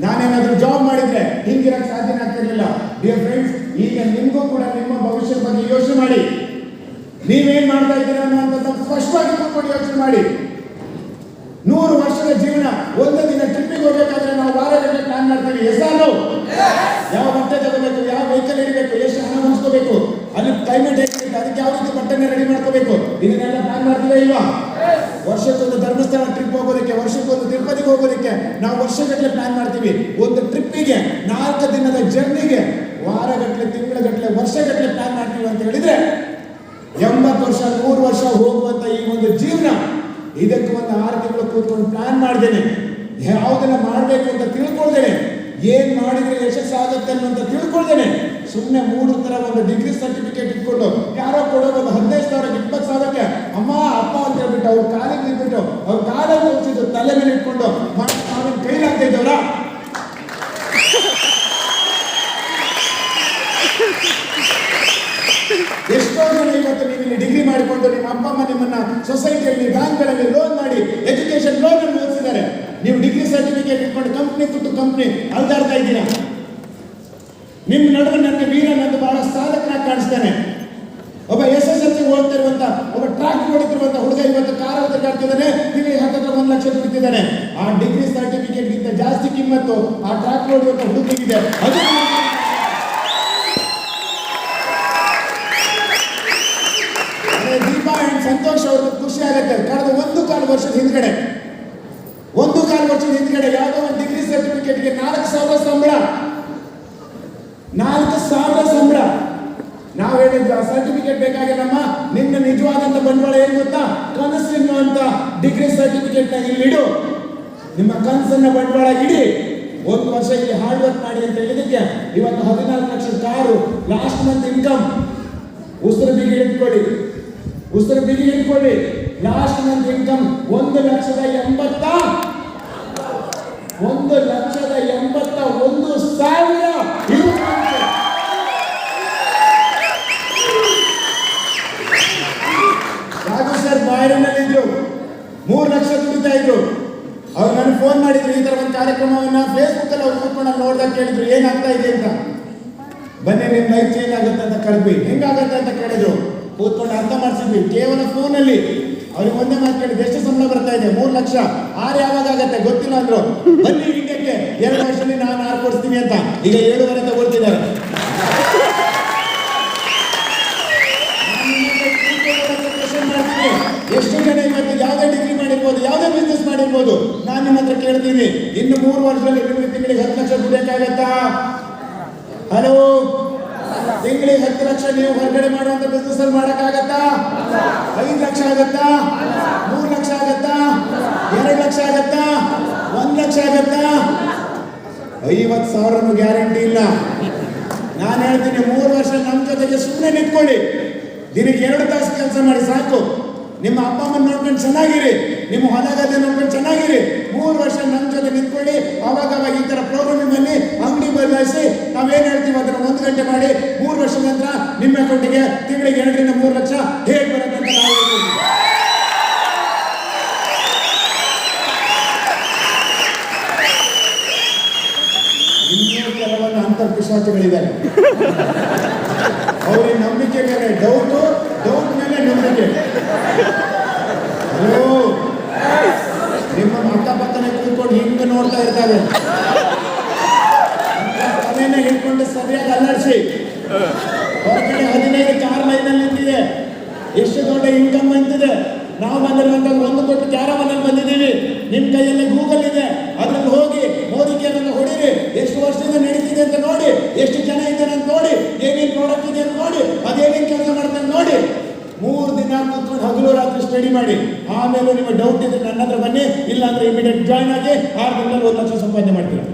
ನಾನೇನಾದ್ರೂ ಜಾಬ್ ಮಾಡಿದ್ರೆ ಹಿಂಗಿರಕ್ ಸಾಧ್ಯ ಆಗ್ತಿರ್ಲಿಲ್ಲ. ಡಿಯರ್ ಫ್ರೆಂಡ್ಸ್, ಈಗ ನಿಮ್ಗೂ ಕೂಡ ನಿಮ್ಮ ಭವಿಷ್ಯದ ಬಗ್ಗೆ ಯೋಚನೆ ಮಾಡಿ. ನೀವೇನ್ ಮಾಡ್ತಾ ಇದ್ದೀರಾ ಅನ್ನೋಂಥದ್ದು ಸ್ಪಷ್ಟವಾಗಿ ಕೂತ್ಕೊಂಡು ಯೋಚನೆ ಮಾಡಿ. 100 ವರ್ಷದ ಜೀವನ, ಒಂದು ದಿನ ಟ್ರಿಪ್ಪಿಗೆ ಹೋಗ್ಬೇಕಾದ್ರೆ ನಾವು ವಾರಗಟ್ಟಲೆ ಪ್ಲಾನ್ ಮಾಡ್ತೀವಿ. ಯಾವ ಬಟ್ಟೆ ತಗೋಬೇಕು, ಯಾವ ವೆಹಿಕಲ್ ಹಿಡಿಬೇಕು, ಎಷ್ಟು ಹಣ ಹೊಂದ್ಕೋಬೇಕು, ಅಲ್ಲಿ ಕ್ಲೈಮೇಟ್ ಹೇಗಿರುತ್ತೆ, ಅದಕ್ಕೆ ಯಾವ ರೀತಿ ಬಟ್ಟೆನ ರೆಡಿ ಮಾಡ್ಕೋಬೇಕು, ಇದನ್ನೆಲ್ಲ ಪ್ಲಾನ್ ಮಾಡ್ತೀವಿ ಇಲ್ವಾ? ವರ್ಷಕ್ಕೊಂದು ಧರ್ಮಸ್ಥಳ ಟ್ರಿಪ್ ಹೋಗೋದಕ್ಕೆ, ವರ್ಷಕ್ಕೊಂದು ತಿರುಪತಿಗೆ ಹೋಗೋದಕ್ಕೆ ನಾವು ವರ್ಷಗಟ್ಟಲೆ ಪ್ಲಾನ್ ಮಾಡ್ತೀವಿ. ಒಂದು ಟ್ರಿಪ್ಪಿಗೆ 4 ದಿನದ ಜರ್ನಿಗೆ ವಾರಗಟ್ಟಲೆ, ತಿಂಗಳಗಟ್ಟಲೆ, ವರ್ಷಗಟ್ಟಲೆ ಪ್ಲಾನ್ ಮಾಡ್ತೀವಿ ಅಂತ ಹೇಳಿದ್ರೆ 80 ವರ್ಷ 100 ವರ್ಷ ಹೋಗುವಂತ ಈ ಒಂದು ಜೀವನ, ಇದಕ್ಕೆ ಒಂದು 6 ತಿಂಗಳು ಕೂತ್ಕೊಂಡು ಪ್ಲಾನ್ ಮಾಡ್ದೇನೆ, ಯಾವುದನ್ನ ಮಾಡ್ಬೇಕು ಅಂತ ತಿಳ್ಕೊಳ್ದೇನೆ, ಏನ್ ಮಾಡಿದ್ರೆ ಯಶಸ್ಸಾಗುತ್ತೆ ಅನ್ನೋಂತ ತಿಳ್ಕೊಳ್ದೇನೆ, ಸುಮ್ಮನೆ 3 ತರ ಒಂದು ಡಿಗ್ರಿ ಸರ್ಟಿಫಿಕೇಟ್ ಇಟ್ಕೊಂಡು ಯಾರೋ ಕೊಡೋದು ಒಂದು 15,000 20,000ಕ್ಕೆ ಅಮ್ಮ ಅಪ್ಪ ಅಂತ ಹೇಳ್ಬಿಟ್ಟು ಅವ್ರ ಕಾಲಿಗೆ ನಿಂತ್ಬಿಟ್ಟು ಅವ್ರ ಕಾಲಲ್ಲಿ ತೋರಿಸಿದ್ದು ತಲೆ ಮೇಲೆ ಇಟ್ಕೊಂಡು ನಾವೇನು ಕೈಲಾಗ್ತಾ ಇದ್ದವ್ರ? ಎಷ್ಟೋ ಜನ ಇವತ್ತು ನೀವು ಇಲ್ಲಿ ಡಿಗ್ರಿ ಮಾಡಿಕೊಂಡು ನಿಮ್ಮ ಅಪ್ಪ ಅಮ್ಮ ನಿಮ್ಮನ್ನ ಸೊಸೈಟಿಯಲ್ಲಿ, ಬ್ಯಾಂಕ್ಗಳಲ್ಲಿ ಲೋನ್ ಮಾಡಿ ಎಜುಕೇಶನ್ ಲೋನ್ ಅನ್ನು ಓದಿಸಿದ್ದಾರೆ. ನೀವು ಡಿಗ್ರಿ ಸರ್ಟಿಫಿಕೇಟ್ ಇಟ್ಕೊಂಡು ಕಂಪ್ನಿ ಕೊಟ್ಟು ಕಂಪ್ನಿ ಅಲ್ದಾಡ್ತಾ ಇದ್ದೀರಾ. ನಿಮ್ಮ ನಡುವೆ ನನಗೆ ವೀರನಂದು ಬಹಳ ಸಾಧಕನಾಗಿ ಕಾಣಿಸ್ತಾನೆ. ಒಬ್ಬ SSLC ಓದ್ತಿರುವಂತ, ಒಬ್ಬ ಟ್ರಾಕ್ ಓಡಿತಿರುವಂತ ಹುಡುಗ ಇವತ್ತು ಕಾರ್ ತಿರುಗಾಡ್ತಿದ್ದಾನೆ, ಇಲ್ಲಿ ಹತ್ತಿರ 1 ಲಕ್ಷ ದುಡಿತಿದ್ದಾನೆ. ಆ ಡಿಗ್ರಿ ಸರ್ಟಿಫಿಕೇಟ್ ಗಿಂತ ಜಾಸ್ತಿ ಕಿಮ್ಮತ್ತು ಆ ಟ್ರಾಕ್ ಓಡುವಂತ ಹುಡುಗಿಗಿದೆ. ಅದು ದೀಪಾ ಅಂಡ್ ಸಂತೋಷ್ ಅವ್ರಿಗೆ ಖುಷಿ ಆಗುತ್ತೆ. ಕಳೆದ 1.25 ವರ್ಷದ ಹಿಂದ್ಗಡೆ ಯಾವುದೋ ಒಂದು ಡಿಗ್ರಿ ಸರ್ಟಿಫಿಕೇಟ್ಗೆ 4,000 ಸಂಬಳ. 4,000 ಸಂಬಳ. ನಾವು ಹೇಳಿದ್ವಿ ಆ ಸರ್ಟಿಫಿಕೇಟ್ ಬೇಕಾಗಿಲ್ಲಮ್ಮ, ನಿನ್ನ ನಿಜವಾದಂತ ಬಂಡವಾಳ ಏನು ಗೊತ್ತಾ? ಕನಸು ಎನ್ನುವಂತ ಡಿಗ್ರಿ ಸರ್ಟಿಫಿಕೇಟ್ ನ ಇಲ್ಲಿ ಇಡು, ನಿಮ್ಮ ಕನಸನ್ನ ಬಂಡವಾಳ ಇಡಿ, 1 ವರ್ಷ ಇಲ್ಲಿ ಹಾರ್ಡ್ ವರ್ಕ್ ಮಾಡಿ ಅಂತ ಹೇಳಿದಕ್ಕೆ ಇವತ್ತು 14 ಲಕ್ಷದ ಕಾರು, ಲಾಸ್ಟ್ ಮಂತ್ ಇನ್ಕಮ್ ಉಸಿರು ಬಿಗಿ ಹಿಡ್ಕೊಳ್ಳಿ, last month income 1,81,000. Raghu sir ಬಾಯರಲ್ಲಿದ್ರು, 3 ಲಕ್ಷ ದುಡಿತಾ ಇದ್ರು. ಅವ್ರು ನನಗೆ ಫೋನ್ ಮಾಡಿದ್ರು, ಈ ತರ ಒಂದು ಕಾರ್ಯಕ್ರಮವನ್ನ ಫೇಸ್ಬುಕ್ ಅಲ್ಲಿ ಅವ್ರು ಕೂತ್ಕೊಂಡು ನೋಡಿದಾಗ ಕೇಳಿದ್ರು ಏನಾಗ್ತಾ ಇದೆ ಅಂತ. ಬನ್ನಿ ನಿಮ್ ಲೈಫ್ ಚೇಂಜ್ ಆಗುತ್ತೆ ಅಂತ ಕರೆದ್ವಿ. ಹೆಂಗಾಗತ್ತೆ ಅಂತ ಕೇಳಿದ್ರು, ಕೂತ್ಕೊಂಡು ಅರ್ಥ ಮಾಡಿಸಿದ್ವಿ ಕೇವಲ ಫೋನಲ್ಲಿ. ಅವ್ರಿಗೆ ಒಂದೇ ಮಾತು ಕೇಳಿದ್ರು, ಎಷ್ಟು ಸಂಬಳ ಬರ್ತಾ ಇದೆ? 3 ಲಕ್ಷ. 6 ಯಾವಾಗ ಆಗತ್ತೆ ಗೊತ್ತಿಲ್ಲ ಅಂದ್ರು. ಬನ್ನಿ ಇಂಡಿಯಾಕ್ಕೆ 2 ವರ್ಷದಲ್ಲಿ ನಾನು 6 ಕೊಡಿಸ್ತೀನಿ ಅಂತ. ಈಗ 7.5 ತಗೊಳ್ತಿದ್ದಾರೆ. ಎಷ್ಟು ಜನ ಇವತ್ತು ಯಾವುದೇ ಡಿಗ್ರಿ ಮಾಡಿರ್ಬೋದು, ಯಾವುದೇ ಬಿಸ್ನೆಸ್ ಮಾಡಿರ್ಬೋದು, ನಾನು ನಿಮ್ಮ ಹತ್ರ ಕೇಳ್ತೀನಿ, ಇನ್ನು 3 ವರ್ಷದಲ್ಲಿ ತಿಂಗಳಿಗೆ 10 ಲಕ್ಷ ದುಡಿಯಕ್ಕಾಗತ್ತಾ? ಹಲೋ, ತಿಂಗಳಿಗೆ 10 ಲಕ್ಷ ನೀವು ಹೊರಗಡೆ ಮಾಡುವಂತ ಬಿಸ್ನೆಸ್ ಅಲ್ಲಿ ಮಾಡಕ್ಕಾಗತ್ತಾ? 5 ಲಕ್ಷ ಆಗತ್ತಾ? 3 ಲಕ್ಷ ಆಗತ್ತಾ? 2 ಲಕ್ಷ ಆಗತ್ತಾ? 1 ಲಕ್ಷ ಆಗತ್ತಾ? 50,000 ಗ್ಯಾರಂಟಿ ಇಲ್ಲ. ನಾನು ಹೇಳ್ತೀನಿ, 3 ವರ್ಷ ನಮ್ಮ ಜೊತೆಗೆ ಸುಮ್ಮನೆ ನಿಂತ್ಕೊಳ್ಳಿ, ದಿನಕ್ಕೆ 2 ತಾಸು ಕೆಲಸ ಮಾಡಿ ಸಾಕು. ನಿಮ್ಮ ಅಪ್ಪ ಅಮ್ಮನ ನೋಡ್ಕೊಂಡು ಚೆನ್ನಾಗಿರಿ, ನಿಮ್ಮ ಹೊಲ ಗದ್ದೆ ನೋಡ್ಕೊಂಡು ಚೆನ್ನಾಗಿರಿ. 3 ವರ್ಷ ನಮ್ಮ ಜೊತೆ ನಿಂತ್ಕೊಳ್ಳಿ. ಅವಾಗ ಈ ತರ ಪ್ರೋಗ್ರಾಮಿಂಗ್ ಬನ್ನಿ, ಅಂಗಡಿ ಬದಲಾಯಿಸಿ, ನಾವೇನ್ ಹೇಳ್ತೀವಿ ಅದನ್ನ 1 ಗಂಟೆ ಮಾಡಿ 3 ವರ್ಷದ ನಂತರ ನಿಮ್ಮ ಅಕೌಂಟಿಗೆ ತಿಂಗಳಿಗೆ 2 ರಿಂದ 3 ಲಕ್ಷ ಹೇಗೆ ಬರುತ್ತೆ ಅಂತ ನಾವು ಹೇಳ್ತೀವಿ. ಇನ್ನೂ ಕೆಲವೊಂದು ಅಂತರ್ಪಿಶಾಚಿಗಳಿದ್ದಾರೆ. ಅವ್ರಿಗೆ ನಂಬಿಕೆ ಮೇಲೆ ಡೌಟ್ ಮೇಲೆ ನಂಬಿಕೆ. ನಿಮ್ಮ ಅಕ್ಕಪಕ್ಕನೆ ಕೂತ್ಕೊಂಡು ಹಿಂಗೆ ನೋಡ್ತಾ ಇರ್ತಾರೆ. ತಲೆನೇ ಹಿಡ್ಕೊಂಡು ಸರಿಯಾಗಿ ಅಲ್ಲಾಡಿಸಿ. ಹೊರಗಡೆ 15 ಕಾರ್ ಲೈನಲ್ಲಿ ನಿಂತಿದೆ, ಎಷ್ಟು ದೊಡ್ಡ ಇನ್ಕಮ್ ಬಂದಿದೆ. ನಾವು ಬಂದಿರುವಂತ 1 ಕೋಟಿ ಕ್ಯಾರವನಲ್ಲಿ ಬಂದಿದ್ದೀವಿ. ನಿಮ್ ಕೈಯಲ್ಲಿ ಗೂಗಲ್ ಇದೆ, ಅದ್ರಲ್ಲಿ ಹೋಗಿ ಮೋದಿ ಕೇರನ್ನು ಹೊಡೀರಿ, ಎಷ್ಟು ವರ್ಷದಿಂದ ನಡೀತಿದೆ ಅಂತ ನೋಡಿ, ಎಷ್ಟು ಜನ ಇದ್ದಾರೆ ಅಂತ ನೋಡಿ, ಏನೇನು ಪ್ರಾಡಕ್ಟ್ ಇದೆ ಅಂತ ನೋಡಿ, ಅದೇನೇನು ಕೆಲಸ ಮಾಡ್ತಾರೆ ನೋಡಿ. 3 ದಿನ ಕೂತ್ಕೊಂಡು ಹಗಲು ರಾತ್ರಿ ಸ್ಟಡಿ ಮಾಡಿ. ಆಮೇಲೆ ನಿಮ್ಮ ಡೌಟ್ ಇದ್ರೆ ನನ್ನ ಹತ್ರ ಬನ್ನಿ, ಇಲ್ಲಾಂದ್ರೆ ಇಮಿಡಿಯೇಟ್ ಜಾಯ್ನ್ ಆಗಿ 6 ತಿಂಗಳಲ್ಲಿ 1 ಲಕ್ಷ ಸಂಪಾದನೆ ಮಾಡ್ತೀರಾ.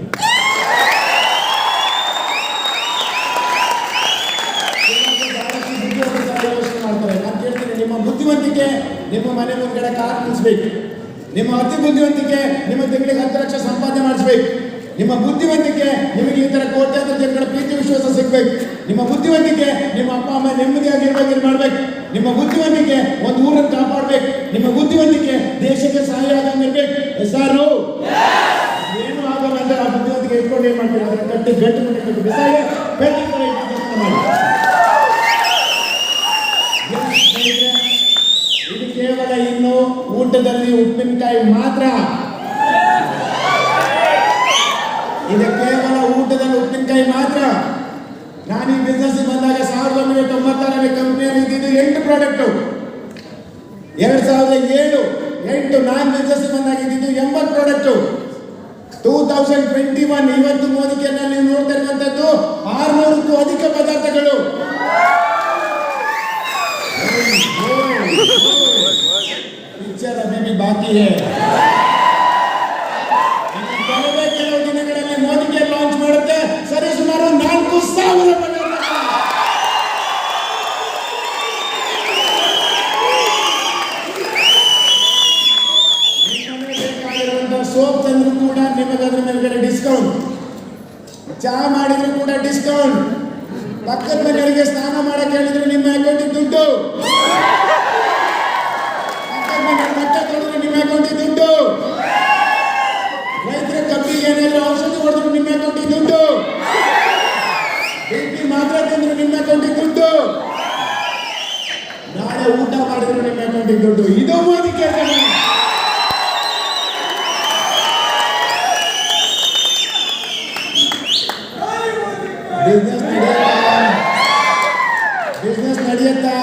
ಮಾಡ್ತಾರೆ. ನಾನು ಕೇಳ್ತೀನಿ, ನಿಮ್ಮ ಬುದ್ಧಿವಂತಿಕೆ ನಿಮ್ಮ ಮನೆ ಮುಂದ್ಗಡೆ ಕಾರ್ ನಿಲ್ಲಿಸ್ಬೇಕು. ನಿಮ್ಮ ಅತಿ ಬುದ್ಧಿವಂತಿಕೆ ನಿಮ್ಮ ತಿಂಗಳಿಗೆ 10 ಲಕ್ಷ ಸಂಪಾದನೆ ಮಾಡಿಸ್ಬೇಕು. ನಿಮ್ಮ ಬುದ್ಧಿವಂತಿಕೆ ನಿಮಗೆ ಈ ತರ ಕೋಟ್ಯಾಂತರ ಜನಗಳ ಪ್ರೀತಿ ವಿಶ್ವಾಸ ಸಿಗ್ಬೇಕು. ನಿಮ್ಮ ಬುದ್ಧಿವಂತಿಕೆ ನಿಮ್ಮ ಅಪ್ಪ ಅಮ್ಮ ನೆಮ್ಮದಿಯಾಗಿರ್ಬೇಕು ಮಾಡ್ಬೇಕು. ನಿಮ್ಮ ಬುದ್ಧಿವಂತಿಕೆ ಒಂದು ಊರನ್ನು ಕಾಪಾಡ್ಬೇಕು. ನಿಮ್ಮ ಬುದ್ಧಿವಂತಿಕೆ ದೇಶಕ್ಕೆ ಸಹಾಯ ಆಗಿರ್ಬೇಕು. ಸಾರು ಏನು ಆಗಲ್ಲ ಅಂದ್ರೆ ಆ ಬುದ್ಧಿವಂತಿಕೆ ಇಟ್ಕೊಂಡು ಏನ್ ಮಾಡ್ತೀರಾ ಅದನ್ನ ಕಟ್ಟಿ ಗಟ್ಟಿ ಮಾಡಿ ಬಿಸಾಡಿ ಮಾಡಿ. ಇದು ಕೇವಲ ಇನ್ನು ಊಟದಲ್ಲಿ ಉಪ್ಪಿನಕಾಯಿ ಮಾತ್ರ. ಇದು ಕೇವಲ ಊಟದಲ್ಲಿ ಉಪ್ಪಿನಕಾಯಿ ಮಾತ್ರ. ನಾನು ಈ ಬಿಸ್ನೆಸ್ ಬಂದಾಗ 1996 ಕಂಪನಿಯಲ್ಲಿ ಇದ್ದಿದ್ದು 8 ಪ್ರಾಡಕ್ಟ್. 2007 ನಾನು ಬಿಸ್ನೆಸ್ ಬಂದಾಗ ಇದ್ದಿದ್ದು 80 ಪ್ರಾಡಕ್ಟ್. 2021 ಇವತ್ತು ಮೋದಿಕೆಯಲ್ಲಿ ನೀವು ನೋಡ್ತಾ ಇರುವಂತದ್ದು 600ಕ್ಕೂ ಅಧಿಕ ಪದಾರ್ಥಗಳು. ಪಿಕ್ಚರ್ ಅಭಿ ಬಾಕಿ ಹೈ. ಕೆಲವು ದಿನಗಳಲ್ಲಿ ಮೋದಿಗೆ ಲಾಂಚ್ ಮಾಡುತ್ತೆ. ಸರಿ ಸುಮಾರು 4,000 ಬೇಕಾಗಿರುವಂತಹ ಸೋಪ್ ತಂದ್ರು ಕೂಡ ನಿಮಗೆ ಅದ್ರ ಮೇಲ್ಗಡೆ ಡಿಸ್ಕೌಂಟ್. ಚಹಾ ಮಾಡಿದ್ರು ಕೂಡ ಡಿಸ್ಕೌಂಟ್. ಪಕ್ಕದ ಮನೆಯವರಿಗೆ ಸ್ನಾನ ಮಾಡಕ್ಕೆ ಹೇಳಿದ್ರು ನಿಮ್ಮ ಅಕೌಂಟಿಗೆ ದುಡ್ಡು. ಪಕ್ಕದ ಮನೆಯ ಬಟ್ಟೆ ತೊಳೆದ್ರು ನಿಮ್ಮ ಅಕೌಂಟಿಗೆ ದುಡ್ಡು. ರೈತರ ಕಬ್ಬಿಗೆ ಏನಾದ್ರು ಔಷಧಿ ಹೊಡೆದ್ರು ನಿಮ್ಮ ಅಕೌಂಟಿಗೆ ದುಡ್ಡು. BP ಮಾತ್ರ ತಿಂದ್ರು ನಿಮ್ಮ ಅಕೌಂಟಿಗೆ ದುಡ್ಡು. ನಾಳೆ ಊಟ ಮಾಡಿದ್ರು ನಿಮ್ಮ ಅಕೌಂಟಿಗೆ ದುಡ್ಡು. ಇದು ಮೋದಿ ಕೆಲಸ. ಬಿಸ್ನೆಸ್ ನಡೆಯುತ್ತಾ?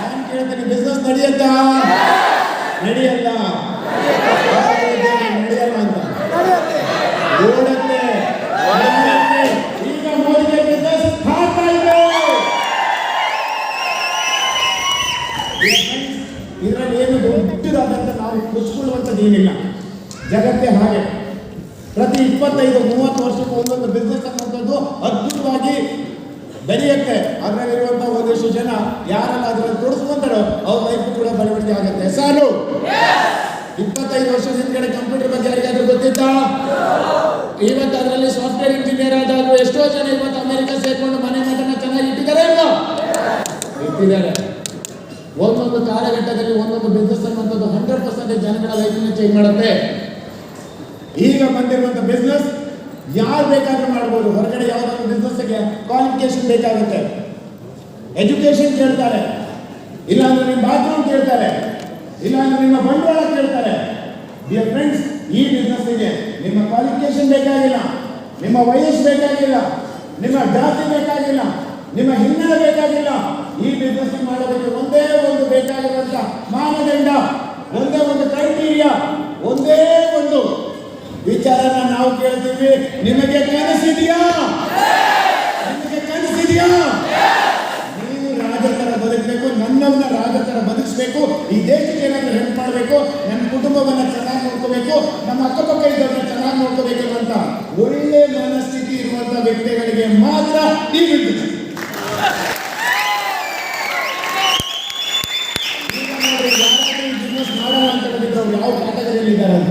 ನಾನು ಕೇಳ್ತೀನಿ, ಬಿಸ್ನೆಸ್ ನಡೆಯುತ್ತಾ? ನಡೆಯಲ್ಲ ಅಂತ ಓಡುತ್ತೆ. ಈಗ ಮೋದಿಗೆ ಬಿಸ್ನೆಸ್ ಆಗ್ತಾ ಇದೆ. ಇದರಲ್ಲಿ ಏನು ದೊಡ್ಡದಾದಂತ ನಾವು ಮುಚ್ಕೊಳ್ಳುವಂಥದ್ದು ಏನಿಲ್ಲ. ಜಗತ್ತೇ ಹಾಗೆ. ಪ್ರತಿ 25-30 ವರ್ಷಕ್ಕೂ ಒಂದೊಂದು ಬಿಸ್ನೆಸ್ ಅನ್ನುವಂಥದ್ದು ಅದ್ಭುತವಾಗಿ ಬೆಳೆಯುತ್ತೆ. ಅದರಲ್ಲಿರುವಂತಹ ಒಂದಷ್ಟು ಜನ ಯಾರೆಲ್ಲ ಅದರಲ್ಲಿ ತೊಡಸ್ಕೊಂತಾರೋ ಅವ್ರ ಲೈಫ್ ಕೂಡ ಬೆಳವಣಿಗೆ ಆಗುತ್ತೆ. ಸಾಲು 25 ವರ್ಷದ ಹಿಂದ್ಗಡೆ ಕಂಪ್ಯೂಟರ್ ಬಗ್ಗೆ ಯಾರಿಗಾದ್ರೂ ಗೊತ್ತಿತ್ತಾ? ಇವತ್ತು ಅದರಲ್ಲಿ ಸಾಫ್ಟ್ವೇರ್ ಇಂಜಿನಿಯರ್ ಆದವರು ಎಷ್ಟೋ ಜನ ಇವತ್ತು ಅಮೆರಿಕ ಸೇರ್ಕೊಂಡು ಮನೆ ಮಗನ ಚೆನ್ನಾಗಿ ಇಟ್ಟಿದ್ದಾರೆ ಅಲ್ವಾ? ಇಟ್ಟಿದ್ದಾರೆ. ಒಂದೊಂದು ಕಾಲಘಟ್ಟದಲ್ಲಿ ಒಂದೊಂದು ಬಿಸ್ನೆಸ್ ಅನ್ನುವಂಥದ್ದು 100% ಜನಗಳ ಲೈಫನ್ನು ಚೇಂಜ್ ಮಾಡುತ್ತೆ. ಈಗ ಬಂದಿರುವಂತ ಬಿಸ್ನೆಸ್ ಯಾರು ಬೇಕಾದ್ರೂ ಮಾಡ್ಬೋದು. ಹೊರಗಡೆ ಯಾವ್ದಾದ್ರು ಬಿಸ್ನೆಸ್ಗೆ ಕ್ವಾಲಿಫಿಕೇಶನ್ ಬೇಕಾಗುತ್ತೆ, ಎಜುಕೇಶನ್ ಕೇಳ್ತಾರೆ, ಇಲ್ಲಾಂದ್ರೆ ನಿಮ್ಮ ಬಾತ್ರೂಮ್ ಕೇಳ್ತಾರೆ, ಇಲ್ಲಾಂದ್ರೆ ನಿಮ್ಮ ಬಂಡವಾಳ ಕೇಳ್ತಾರೆ. ಡಿಯರ್ ಫ್ರೆಂಡ್ಸ್, ಈ ಬಿಸ್ನೆಸ್ಗೆ ನಿಮ್ಮ ಕ್ವಾಲಿಫಿಕೇಶನ್ ಬೇಕಾಗಿಲ್ಲ, ನಿಮ್ಮ ವಯಸ್ಸು ಬೇಕಾಗಿಲ್ಲ, ನಿಮ್ಮ ಜಾತಿ ಬೇಕಾಗಿಲ್ಲ, ನಿಮ್ಮ ಹಿನ್ನೆಲೆ ಬೇಕಾಗಿಲ್ಲ. ಈ ಬಿಸ್ನೆಸ್ ಮಾಡೋದಕ್ಕೆ ಒಂದೇ ಒಂದು ಬೇಕಾಗಿರುವಂತ ಮಾನದಂಡ, ಒಂದೇ ಒಂದು ಕ್ರೈಟೀರಿಯಾ, ಒಂದೇ ಒಂದು ವಿಚಾರನ ನಾವು ಕೇಳ್ತೀವಿ. ನಿಮಗೆ ಕನಸಿದೆಯಾ? ನಿಮಗೆ ಕನಸಿದೆಯಾ? ನೀವು ರಾಜತರ ಬದುಕಬೇಕು, ನನ್ನವನ್ನ ರಾಜತರ ಬದುಕಿಸ್ಬೇಕು, ಈ ದೇಶಕ್ಕೆ ಏನಾದರೂ ಹೆಲ್ಪ್ ಮಾಡಬೇಕು, ನನ್ನ ಕುಟುಂಬವನ್ನ ಚೆನ್ನಾಗಿ ನೋಡ್ಕೋಬೇಕು, ನಮ್ಮ ಅಕ್ಕಪಕ್ಕ ಇದ್ದವ್ರನ್ನ ಚೆನ್ನಾಗಿ ನೋಡ್ಕೋಬೇಕು ಅಂತ ಒಳ್ಳೆ ಮನಸ್ಥಿತಿ ಇರುವಂತ ವ್ಯಕ್ತಿಗಳಿಗೆ ಮಾತ್ರ ಈ ಬಿಸ್ನೆಸ್. ಬಿಸ್ನೆಸ್ ಮಾಡೋಣ ಅಂತ ಬಂದಿದ್ರು ಅವ್ರು ಯಾವ ಕ್ಯಾಟಗರಿಯಲ್ಲಿ ಇದ್ದಾರೆ ಅಂತ.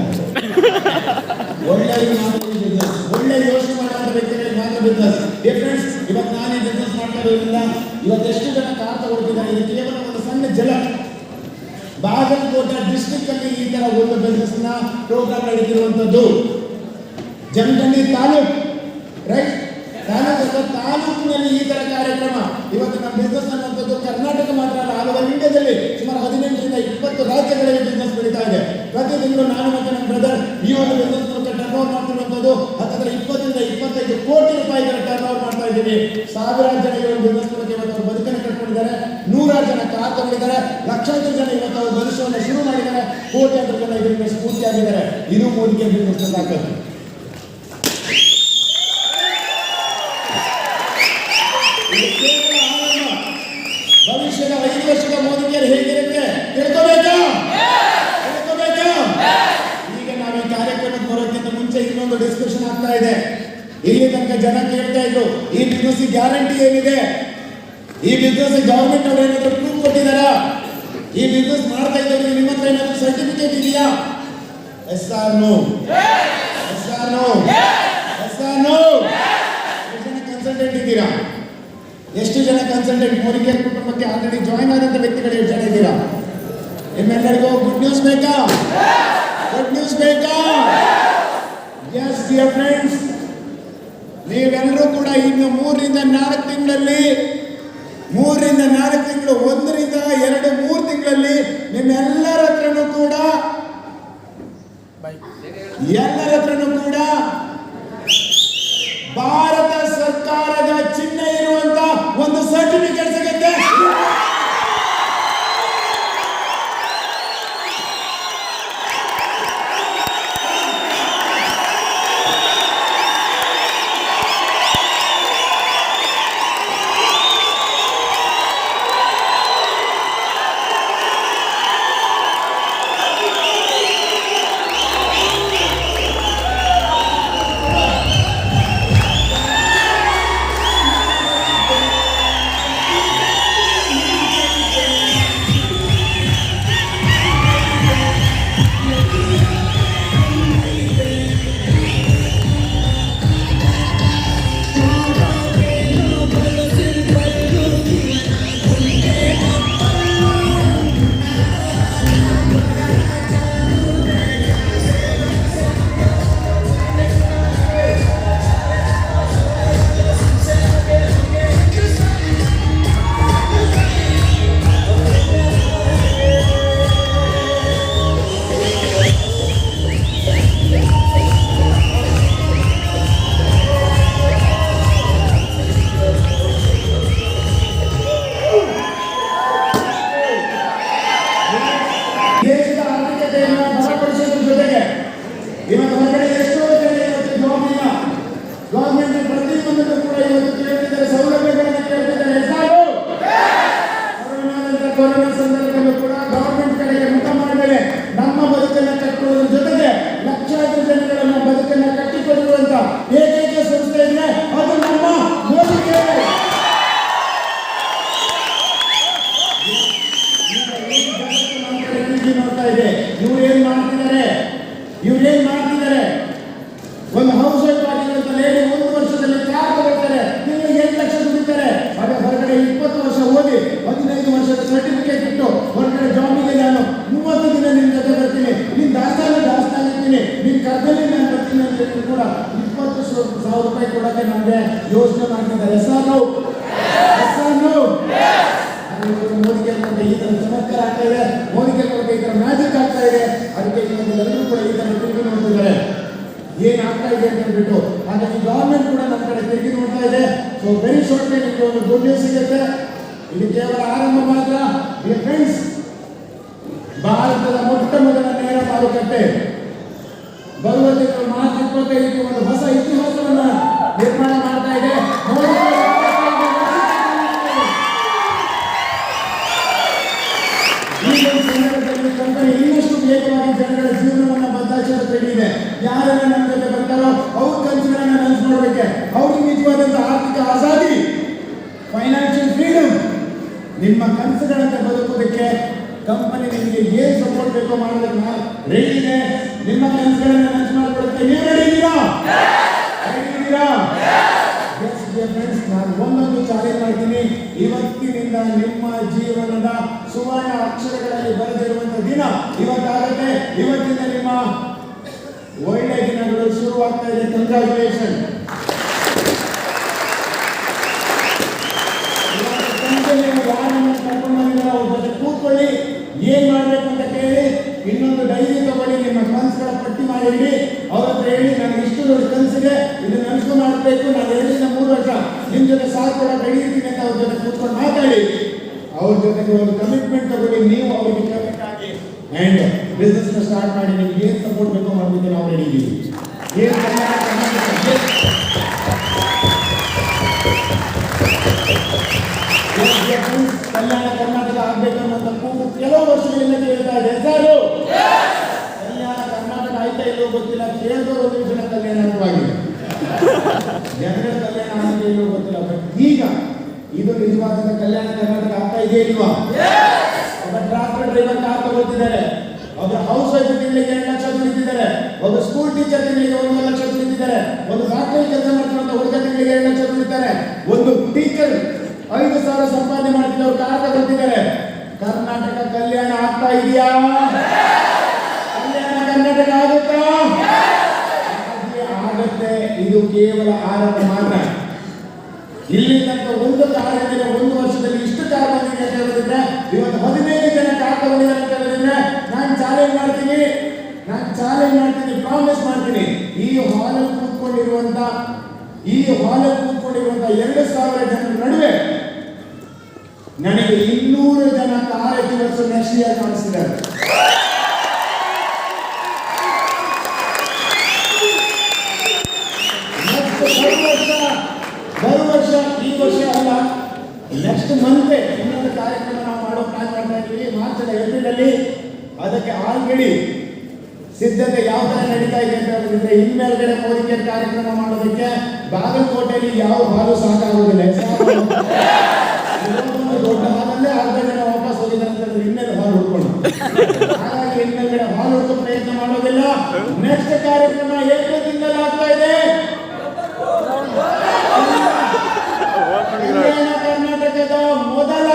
ಒಳ್ಳೆ ಯೋಚನೆ ಮಾಡುವಂತ ವ್ಯಕ್ತಿಗಳಿಗೆ ಮಾತ್ರ ಬಿಸ್ನೆಸ್. ಡಿಫರೆನ್ಸ್. ಇವತ್ತು ನಾನು ಈ ಬಿಸ್ನೆಸ್ ಮಾಡ್ತಾ ಇರೋದ್ರಿಂದ ಇವತ್ತು ಎಷ್ಟು ಜನ ಕಾರ್ ತಗೊಳ್ತಿದ್ದಾರೆ. ಇದು ಕೇವಲ ಒಂದು ಸಣ್ಣ ಜಲ. ಬಾಗಲಕೋಟೆ ಡಿಸ್ಟ್ರಿಕ್ಟ್ ಅಲ್ಲಿ ಈ ತರ ಒಂದು ಬಿಸ್ನೆಸ್ ನ ಪ್ರೋಗ್ರಾಮ್ ನಡೀತಿರುವಂತದ್ದು. ಜಮಖಂಡಿ ತಾಲೂಕ್, ರೈಟ್? ತಾಲೂಕಿನಲ್ಲಿ ಈ ತರ ಕಾರ್ಯಕ್ರಮ. ಇವತ್ತು ನಮ್ಮ ಬಿಸ್ನೆಸ್ ಅನ್ನುವಂಥದ್ದು ಕರ್ನಾಟಕ ಮಾತ್ರ ಅಲ್ಲ, ಆಲ್ ಓವರ್ ಇಂಡಿಯಾದಲ್ಲಿ ಸುಮಾರು 18ರಿಂದ 20 ರಾಜ್ಯಗಳಲ್ಲಿ ಬಿಸ್ನೆಸ್ ನಡೀತಾ ಇದೆ. ಪ್ರತಿ ತಿಂಗಳು ನಾನು ಮತ್ತು ನನ್ನ ಬ್ರದರ್ ಈ ಒಂದು ಬಿಸ್ನೆಸ್ ಮೂಲಕ ಟರ್ನ್ ಓವರ್ ಮಾಡ್ತಿರುವಂಥದ್ದು 20ರಿಂದ 25 ಕೋಟಿ ರೂಪಾಯಿಗಳ ಟರ್ನ್ ಓವರ್ ಮಾಡ್ತಾ ಇದ್ದೀವಿ. ಸಾವಿರಾರು ಜನ ಈ ಒಂದು ಬಿಸ್ನೆಸ್ ಮೂಲಕ ಇವತ್ತು ಅವರು ಬದುಕನ್ನು ಕಟ್ಕೊಂಡಿದ್ದಾರೆ. 100 ಜನ ಕಾರ್ ತಗೊಂಡಿದ್ದಾರೆ. ಲಕ್ಷಾಂತರ ಜನ ಇವತ್ತು ಅವರು ಭವಿಷ್ಯವನ್ನು ಶುರು ಮಾಡಿದ್ದಾರೆ. ಕೋಟ್ಯಾಂತರ ಜನ ಇದರಿಂದ ಸ್ಫೂರ್ತಿಯಾಗಿದ್ದಾರೆ. ಇದು ಮೋದಿಗೆ ಬಿಸ್ನೆಸ್ ತಾಕತ್ತು. ಭವಿಷ್ಯದ 5 ವರ್ಷದ ಮೋದಿಗೆ ಹೇಗಿರುತ್ತೆ ತಿಳ್ಕೋಬೇಕಾ? ಈಗ ನಾವು ಈ ಕಾರ್ಯಕ್ರಮಕ್ಕೆ ಬರೋದಕ್ಕಿಂತ ಮುಂಚೆ ಇನ್ನೊಂದು ಡಿಸ್ಕಷನ್ ಆಗ್ತಾ ಇದೆ. ಇಲ್ಲಿ ತನಕ ಜನ ಕೇಳ್ತಾ ಇದ್ರು, ಈ ಬಿಸ್ನೆಸ್ ಗ್ಯಾರಂಟಿ ಏನಿದೆ? ಈ ಬಿಸ್ನೆಸ್ ಗವರ್ಮೆಂಟ್ ಅವರು ಏನಾದ್ರು ಪ್ರೂಫ್ ಕೊಟ್ಟಿದ್ದಾರಾ? ಈ ಬಿಸ್ನೆಸ್ ಮಾಡ್ತಾ ಇದ್ದವರಿಗೆ ನಿಮ್ಮ ಹತ್ರ ಏನಾದ್ರು ಸರ್ಟಿಫಿಕೇಟ್ ಇದೆಯಾ? Yes or no? Yes or no? Yes or no? ಎಷ್ಟು ಜನ ಕನ್ಸಲ್ಟೆಂಟ್ ಇದ್ದೀರಾ? ಎಷ್ಟು ಜನ ಕನ್ಸಲ್ಟೆಂಟ್ ಮೋದಿಕೇರ್ ಕುಟುಂಬಕ್ಕೆ ಆಲ್ರೆಡಿ ಜಾಯಿನ್ ಆದಂತ ವ್ಯಕ್ತಿಗಳು ಎಷ್ಟು ಜನ ಇದ್ದೀರಾ? ನಿಮ್ಮೆಲ್ಲರಿಗೂ ಗುಡ್ ನ್ಯೂಸ್ ಬೇಕಾ? ಗುಡ್ ನ್ಯೂಸ್ ಬೇಕಾ? ಎಸ್ ಡಿಯರ್ ಫ್ರೆಂಡ್ಸ್, ನೀವೆಲ್ಲರೂ ಕೂಡ ಇನ್ನು 3 ರಿಂದ 4 ತಿಂಗಳಲ್ಲಿ 3 ರಿಂದ 4 ತಿಂಗಳು 1 ರಿಂದ 2 3 ತಿಂಗಳಲ್ಲಿ ನಿಮ್ಮೆಲ್ಲರ ಹತ್ರನೂ ಕೂಡ ಭಾರತ ಸರ್ಕಾರದ ಚಿಹ್ನೆ ಇರುವಂತ ಒಂದು ಸರ್ಟಿಫಿಕೇಟ್ ಸಿಗುತ್ತೆ. ದೇಶದ ಆರ್ಥಿಕತೆಯನ್ನು ಬಲಪಡಿಸುವುದರ ಜೊತೆಗೆ ಇವತ್ತು ಹೊರಗಡೆ ಎಷ್ಟೋ ಜನ ಇವತ್ತು ಜಾಬ್ ಇಲ್ಲ. ಗವರ್ಮೆಂಟ್ ಪ್ರತಿಯೊಂದಕ್ಕೂ ಕೂಡ ಇವತ್ತು ಕೇಳ್ತಿದ್ದಾರೆ, ಸೌಲಭ್ಯಗಳನ್ನು ಕೇಳ್ತಿದ್ದಾರೆ. ಕೊರೋನಾ ಸಂದರ್ಭದಲ್ಲೂ ಕೂಡ ಗವರ್ಮೆಂಟ್ ಕಡೆಗೆ ಮುಖ ಮಾಡಿದರೆ ನಮ್ಮ ಬದುಕನ್ನು ಕಟ್ಟಿಕೊಳ್ಳುವುದರ ಜೊತೆಗೆ ಲಕ್ಷಾಂತರ ಜನಗಳನ್ನ ಬದುಕನ್ನು ಕಟ್ಟಿಕೊಳ್ಳುವಂತ ಏಕೈಕ ಸಂಸ್ಥೆ ಇದೆ, ಅದು ನಮ್ಮ ಮೋದಿಕೇರ್. ನೋಡ್ತಾ ಇದೆ, ಇವ್ರೇನ್ ಮಾಡ್ತಿದ್ದಾರೆ? ಒಂದು ಹೌಸ್ ವೈಫ್ ಆಗಿರುವಂತ ಲೇಡಿ 1 ವರ್ಷದಲ್ಲಿ ಕಾರ್ ತಗೊಳ್ತಾರೆ, ತಿಂಗಳಿಗೆ 8 ಲಕ್ಷ ದುಡಿತಾರೆ. ಆಗ ಹೊರಗಡೆ 20 ವರ್ಷ ಓದಿ 15 ವರ್ಷದ ಸರ್ಟಿಫಿಕೇಟ್ ಇಟ್ಟು ಹೊರಗಡೆ ಜಾಬಿಗೆ ನಾನು 30 ದಿನ ನಿಮ್ ಜೊತೆ ಬರ್ತೀನಿ, ನಿನ್ ದಾಸ್ತಾನು ಇರ್ತೀನಿ, ನಿನ್ ಕರ್ದಲ್ಲಿ ನಾನು ಬರ್ತೀನಿ ಅಂತ ಹೇಳಿ ಕೂಡ 20,000 ರೂಪಾಯಿ ಕೊಡಕ್ಕೆ ನಮಗೆ ಯೋಚನೆ ಮಾಡ್ತಿದ್ದಾರೆ. S or no? ಮೋದಿಕೇರ್ ಕೊಡುಗೆ ಈ ತರ ಚಮತ್ಕಾರ ಆಗ್ತಾ ಇದೆ, ಮೋದಿಕೇರ್ ಕೊಡುಗೆ ಈ ತರ ಮ್ಯಾಜಿಕ್ ಆಗ್ತಾ ಇದೆ. ಅದಕ್ಕೆ ಎಲ್ಲರೂ ಕೂಡ ಈ ತರ ತಿರುಗಿ ನೋಡ್ತಿದ್ದಾರೆ ಏನಾಗ್ತಾ ಇದೆ ಅಂತ ಹೇಳ್ಬಿಟ್ಟು. ಹಾಗಾಗಿ ಗವರ್ಮೆಂಟ್ ಕೂಡ ನಮ್ಮ ಕಡೆ ತಿರುಗಿ ನೋಡ್ತಾ ಇದೆ. ಸೊ ವೆರಿ ಶಾರ್ಟ್ಲಿ ನಿಮಗೆ ಒಂದು ಗುಡ್ ನ್ಯೂಸ್ ಸಿಗುತ್ತೆ. ಇದು ಕೇವಲ ಆರಂಭ ಮಾತ್ರ. ಡಿಯರ್ ಫ್ರೆಂಡ್ಸ್, ಭಾರತದ ಮೊಟ್ಟ ಮೊದಲ ನೇರ ಮಾರುಕಟ್ಟೆ ಬರುವ ತಿಂಗಳು ಮಾರ್ಚ್ 25 ಒಂದು ಹೊಸ ಇತಿಹಾಸವನ್ನ ನಿರ್ಮಾಣ ಮಾಡ್ತಾ ಇದೆ. ಕಂಪನಿ ಇನ್ನಷ್ಟು ವೇಗವಾಗಿ ಜನಗಳ ಜೀವನವನ್ನು ಬದಲಾಯಿಸೋದಕ್ಕೆ ರೆಡಿ ಇದೆ. ಯಾರೆಲ್ಲ ನಮ್ಮ ಜೊತೆ ಬರ್ತಾರೋ ಅವ್ರ ಕನಸುಗಳನ್ನ ನನಸು ಮಾಡಬೇಕೆ, ಅವ್ರಿಗೆ ನಿಜವಾದಂತಹ ಆರ್ಥಿಕ ಆಜಾದಿ, ಫೈನಾನ್ಷಿಯಲ್ ಫ್ರೀಡಮ್, ನಿಮ್ಮ ಕನಸುಗಳಂತೆ ಬದುಕೋದಕ್ಕೆ ಕಂಪನಿ ನಿಮಗೆ ಏನ್ ಸಪೋರ್ಟ್ ಬೇಕೋ ಮಾಡೋದಕ್ಕೆ ರೆಡಿ ಇದೆ. ನಿಮ್ಮ ಕನಸುಗಳನ್ನ ನನಸು ಮಾಡ್ಕೊಳ್ಳೋದಕ್ಕೆ ನೀವು ರೆಡಿ ಇದ್ದೀರಾ? ಫ್ರೆಂಡ್ಸ್, ನಾನು ಒಂದೊಂದು ಚಾಲೆಂಜ್ ಮಾಡ್ತೀನಿ. ಇವತ್ತಿನಿಂದ ನಿಮ್ಮ ಜೀವನದ ಸುವರ್ಣ ಅಕ್ಷರಗಳಲ್ಲಿ ಬರೆದಿರುವಂತಹ ದಿನ ಇವತ್ತಾಗುತ್ತೆ. ಇವತ್ತಿಂದ ನಿಮ್ಮ ಒಳ್ಳೆ ದಿನಗಳು ಶುರುವಾಗ್ತಾ ಇದೆ. ಕಂಗ್ರಾಚುಲೇಷನ್. ಯಾರನ್ನು ಕರ್ಕೊಂಡು ಬಂದಿದ್ದೀರಾ ಅವ್ರ ಜೊತೆ ಕೂತ್ಕೊಳ್ಳಿ, ಏನ್ ಮಾಡ್ಬೇಕು ಅಂತ ಕೇಳಿ, ಇನ್ನೊಂದು ಡೈರಿ ತಗೊಳ್ಳಿ, ನಿಮ್ಮ ಕನಸುಗಳ ಪಟ್ಟಿ ಮಾಡಿ ಅವ್ರ ಹತ್ರ ಹೇಳಿ, ನನಗೆ ಇಷ್ಟು ದೊಡ್ಡ ಕನಸಿದೆ, ಇದು ನನಗೂ ಮಾಡಬೇಕು, ನಾನು 2 ರಿಂದ 3 ವರ್ಷ ನಿಮ್ ಜೊತೆ ಸಾಥ್ ಕೊಡೋಕೆ ರೆಡಿ ಇರ್ತೀನಿ ಅಂತ ಅವ್ರ ಜೊತೆ ಕೂತ್ಕೊಂಡು ಮಾತಾಡಿ. ಅವ್ರ ಜೊತೆಗೆ ಒಂದು ಕಮಿಟ್ಮೆಂಟ್ ತಗೊಳ್ಳಿ, ನೀವು ಅವರಿಗೆ ಕಮಿಟ್ ಆಗಿ ಅಂಡ್ ಬಿಸ್ನೆಸ್ ಸ್ಟಾರ್ಟ್ ಮಾಡಿ. ನಿಮ್ಗೆ ಏನ್ ಸಪೋರ್ಟ್ ಬೇಕೋ ಮಾಡೋದಕ್ಕೆ ನಾವು ರೆಡಿ ಇದ್ದೀವಿ. ಕಲ್ಯಾಣ ಕರ್ನಾಟಕ ಆಗ್ಬೇಕನ್ನುವಂತ ಕೂಗು ಕೆಲವು ವರ್ಷಗಳಿಂದ ಕೇಳ್ತಾ ಇದೆ. ಕಲ್ಯಾಣ ಕರ್ನಾಟಕ ಆಯ್ತಾ ಇಲ್ಲೋ ಗೊತ್ತಿಲ್ಲ, ಕೇಳಿದವರು ಒಂದು ಜನ ಕಲ್ಯಾಣವಾಗಿದೆ, ಜನರ ಕಲ್ಯಾಣ ಆಗಿದೆ ಇಲ್ಲೋ ಗೊತ್ತಿಲ್ಲ. ಬಟ್ ಈಗ ಇದು ನಿಜವಾದ ಕಲ್ಯಾಣ ಕರ್ನಾಟಕ ಆಗ್ತಾ ಇದೆಯೇ ಇಲ್ವಾ? ಒಬ್ಬ ಟ್ರಾಕ್ಟರ್ ಡ್ರೈವರ್ ಕಾರ್ ತಗೊಳ್ತಿದ್ದಾರೆ, ಒಬ್ಬ ಹೌಸ್ ವೈಫ್ ತಿಂಗಳಿಗೆ 2 ಲಕ್ಷ ದುಡಿತಿದ್ದಾರೆ, ಒಬ್ಬ ಸ್ಕೂಲ್ ಟೀಚರ್ ತಿಂಗಳಿಗೆ 1 ಲಕ್ಷ ದುಡಿತಿದ್ದಾರೆ, ಒಂದು ಫ್ಯಾಕ್ಟರಿ ಕೆಲಸ ಮಾಡ್ತಿರುವಂತ ಹುಡುಗ ತಿಂಗಳಿಗೆ 2 ಲಕ್ಷ ದುಡಿತಾರೆ, ಒಂದು ಟೀಚರ್ 5,000 ಸಂಪಾದನೆ ಮಾಡ್ತಿದ್ದವರು ಕಾರಣ ಬರ್ತಿದ್ದಾರೆ. ಕರ್ನಾಟಕ ಕಲ್ಯಾಣ ಆಗ್ತಾ ಇದೆಯಾ? ಕಲ್ಯಾಣ ಕರ್ನಾಟಕ ಆಗುತ್ತಾ? ಆಗುತ್ತೆ. ಇದು ಕೇವಲ ಆರಂಭ ಮಾತ್ರ. ಇಲ್ಲಿ ತನಕ ಒಂದು ಕಾರ್ಯದಲ್ಲಿ 1 ವರ್ಷದಲ್ಲಿ ಇಷ್ಟು ಕಾರ್ ಬಂದಿದೆ ಅಂತ ಹೇಳಿದ್ರೆ, ಇವತ್ತು 15 ಜನ ಕಾರ್ ತಗೊಂಡಿದ್ದಾರೆ ಅಂತ ಹೇಳಿದ್ರೆ ನಾನು ಚಾಲೆಂಜ್ ಮಾಡ್ತೀನಿ, ಪ್ರಾಮಿಸ್ ಮಾಡ್ತೀನಿ. ಈ ಹಾಲಲ್ಲಿ ಕೂತ್ಕೊಂಡಿರುವಂತ 2,000 ಜನರ ನಡುವೆ ನನಗೆ 200 ಜನ ಕಾರ್ ಎತ್ತಿವರ್ಸ್ ನೆಕ್ಸ್ಟ್ ಇಯರ್ ಕಾಣಿಸ್ತಿದ್ದಾರೆ. ಬರುವ ವರ್ಷ, ಈ ವರ್ಷ ಅಲ್ಲ, ನೆಕ್ಸ್ಟ್ ಮಂತ್ ಇನ್ನೊಂದು ಕಾರ್ಯಕ್ರಮ ನಾವು ಮಾಡೋ ಪ್ಲಾನ್ ಮಾಡ್ತಾ ಇದ್ದೀವಿ. ಮಾರ್ಚ್ ಏಪ್ರಿಲ್ ಅಲ್ಲಿ ಅದಕ್ಕೆ ಆಲ್ರೆಡಿ ಸಿದ್ಧತೆ ಯಾವ ತರ ನಡೀತಾ ಇದೆ ಅಂತ ಹೇಳಿದ್ರೆ, ಇನ್ಮೇಲ್ಗಡೆ ಮೋದಿಗೆ ಕಾರ್ಯಕ್ರಮ ಮಾಡೋದಕ್ಕೆ ಬಾಗಲಕೋಟೆಯಲ್ಲಿ ಯಾವ ಹಾಲು ಸಾಕಾಗುವುದಿಲ್ಲ. ದೊಡ್ಡ ಹಾಲಲ್ಲೇ 10 ಜನ ವಾಪಸ್ ಹೋಗಿದ್ದಾರೆ ಅಂತ ಹೇಳಿದ್ರೆ ಇನ್ನೇನು ಹಾಲು ಹುಡ್ಕೊಂಡು, ಹಾಗಾಗಿ ಇನ್ಮೇಲ್ಗಡೆ ಹಾಲು ಹುಡುಕೋ ಪ್ರಯತ್ನ ಮಾಡೋದಿಲ್ಲ. ನೆಕ್ಸ್ಟ್ ಕಾರ್ಯಕ್ರಮ ಏಪ್ರಿಲ್ ತಿಂಗಳಲ್ಲಿ ಆಗ್ತಾ ಇದೆ. ಕರ್ನಾಟಕದ ಮೊದಲ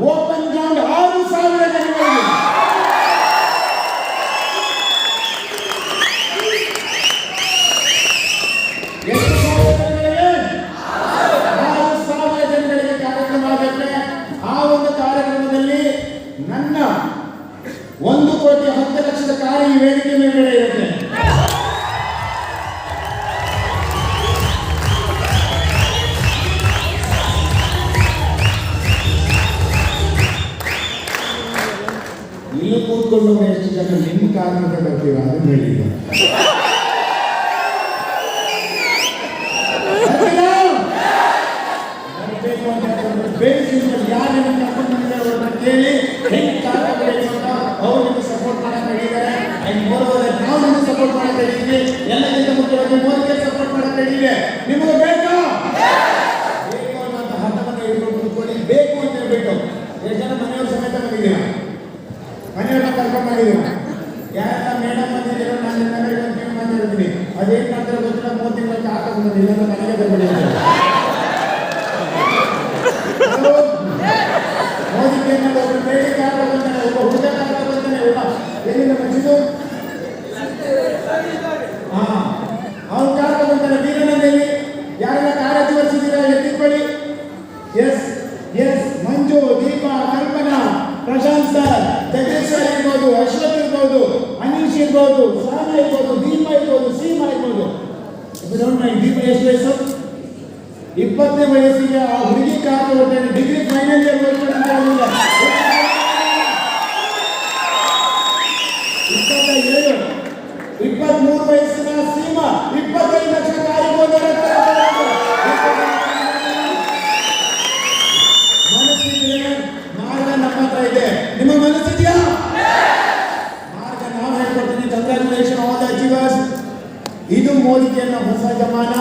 ಓಪನ್ ಗ್ರೌಂಡ್ 6,000 ಜನಗಳಿಗೆ. 6,000 ಜನಗಳಿಗೆ ಕಾರ್ಯಕ್ರಮ ಆಗುತ್ತೆ. ಆ ಒಂದು ಕಾರ್ಯಕ್ರಮದಲ್ಲಿ ನನ್ನ 1,10,00,000 ಕಾರ್ಯ ಈ ವೇದಿಕೆ ಮೇಲ್ಗಡೆ ಇರುತ್ತೆ. ಇಲ್ಲಿ ಕೂತ್ಕೊಂಡು ಎಷ್ಟು ಜನ ನಿಮ್ಮ ಕಾರಣಕ್ಕೆ ಬರ್ತೀರ ಅದನ್ನ ಹೇಳಿಲ್ಲ. ಯಾರು ಕರ್ಕೊಂಡು ಬಂದಿದ್ದಾರೆ ಅವ್ರನ್ನ ಕೇಳಿ ಹೆಂಗ್ ಕಾರ್ಯಕ್ರಮ ಅವ್ರು ನಿಮಗೆ ಸಪೋರ್ಟ್ ಮಾಡಕ್ಕೆ ಹೇಳಿದ್ದಾರೆ. ನಾವು ನಿಮಗೆ ಸಪೋರ್ಟ್ ಮಾಡಕ್ಕೆ ಹೇಳಿದ್ವಿ. ಎಲ್ಲಕ್ಕಿಂತ ಮುಖ್ಯವಾಗಿ ಮೋದಿಗೆ ಸಪೋರ್ಟ್ ಮಾಡಕ್ಕೆ ಹೇಳಿದ್ವಿ. ನಿಮಗೆ ಬೇಕಾ ಅನ್ನೋಂಥ ಹಠವನ್ನು ಹಿಡ್ಕೊಂಡು ಕೂತ್ಕೊಳ್ಳಿ. ಬೇಕು ಅಂತ ಹೇಳ್ಬಿಟ್ಟು ಎಷ್ಟು ಜನ ಮನೆಯವ್ರ ಸಮೇತ ಬಂದಿದ್ದೀರಾ, ಮನೆಯವ್ರನ್ನ ಕರ್ಕೊಂಡು ಮಾಡಿದ್ದೀರಾ, ಯಾರೆಲ್ಲ ಮೇಡಮ್ ಬಂದಿದ್ದೀರೋ ನಾನು ನಿಮ್ಮೆಲ್ಲರಿಗೂ ಒಂದು ಕೇಳಿ ಮಾತಾಡ್ತೀನಿ. ಅದೇನು ಮಾಡ್ತಾರೆ ಗೊತ್ತಿಲ್ಲ, 3 ತಿಂಗಳ ಕಾರ್ ತಗೊಂಡಿಲ್ಲ ಮನೆಗೆ ಬಂದ್ಬಿಟ್ಟಿದ್ದಾರೆ. ಮೋದಿ ಕೇಂದ್ರ ಒಬ್ಬರು ಬೇರೆ ಕಾರ್ ತಗೊಂತಾನೆ, ಒಬ್ಬ ಹುಡುಗ ಕಾರ್ ತಗೊಂತಾನೆ, ಒಬ್ಬ ಎಲ್ಲಿಂದ ಬಂದಿದ್ದು ಅವ್ನು ಕಾರ್ ತಗೊಂತಾನೆ. ವೀರಣ್ಣನಲ್ಲಿ ಯಾರೆಲ್ಲ ಕಾರ್ ಹಚ್ಚಿವರ್ಸಿದ್ದೀರಾ ಎತ್ತಿಕೊಳ್ಳಿ. ಎಸ್ ಮಂಜು, ದೀಪ, ಕಲ್ಪನಾ, ಪ್ರಶಾಂತ್ ಸರ್, ಜಗದೀಶ್ ಸರ್ ಇರ್ಬೋದು, ಅಶ್ವಥ್ ಇರ್ಬೋದು, ಅನೀಶ್ ಇರ್ಬೋದು, ಸಾನ ಇರ್ಬೋದು, ದೀಪ ಇರ್ಬೋದು, ಸೀಮಾ ಇರ್ಬೋದು. ದೀಪ ಎಷ್ಟು ವಯಸ್ಸು? 20ನೇ ವಯಸ್ಸಿಗೆ ಆ ಹುಡುಗಿ ಕಾರ್ ತಗೊಳ್ತೇನೆ, ಡಿಗ್ರಿ ಫೈನಲ್ ಇಯರ್ ಓದ್ಕೊಂಡಿಲ್ಲ. 23 ವಯಸ್ಸಿನ ಸೀಮಾ 25 ಲಕ್ಷ ಕಾರಿಗೆ ಮನಸ್ಸಿದ್ರೆ ಮಾರ್ಗ ನಮ್ಮ ಹತ್ರ ಇದೆ. ನಿಮ್ಮ ಮನಸ್ಸಿದೆಯಾ? ಮಾರ್ಗ ನಾವು ಹೇಳ್ಕೊಡ್ತೀನಿ. Congratulation all the achievers. ಇದು ಮೋದಿಗೆಯ ಹೊಸ ಜಮಾನ.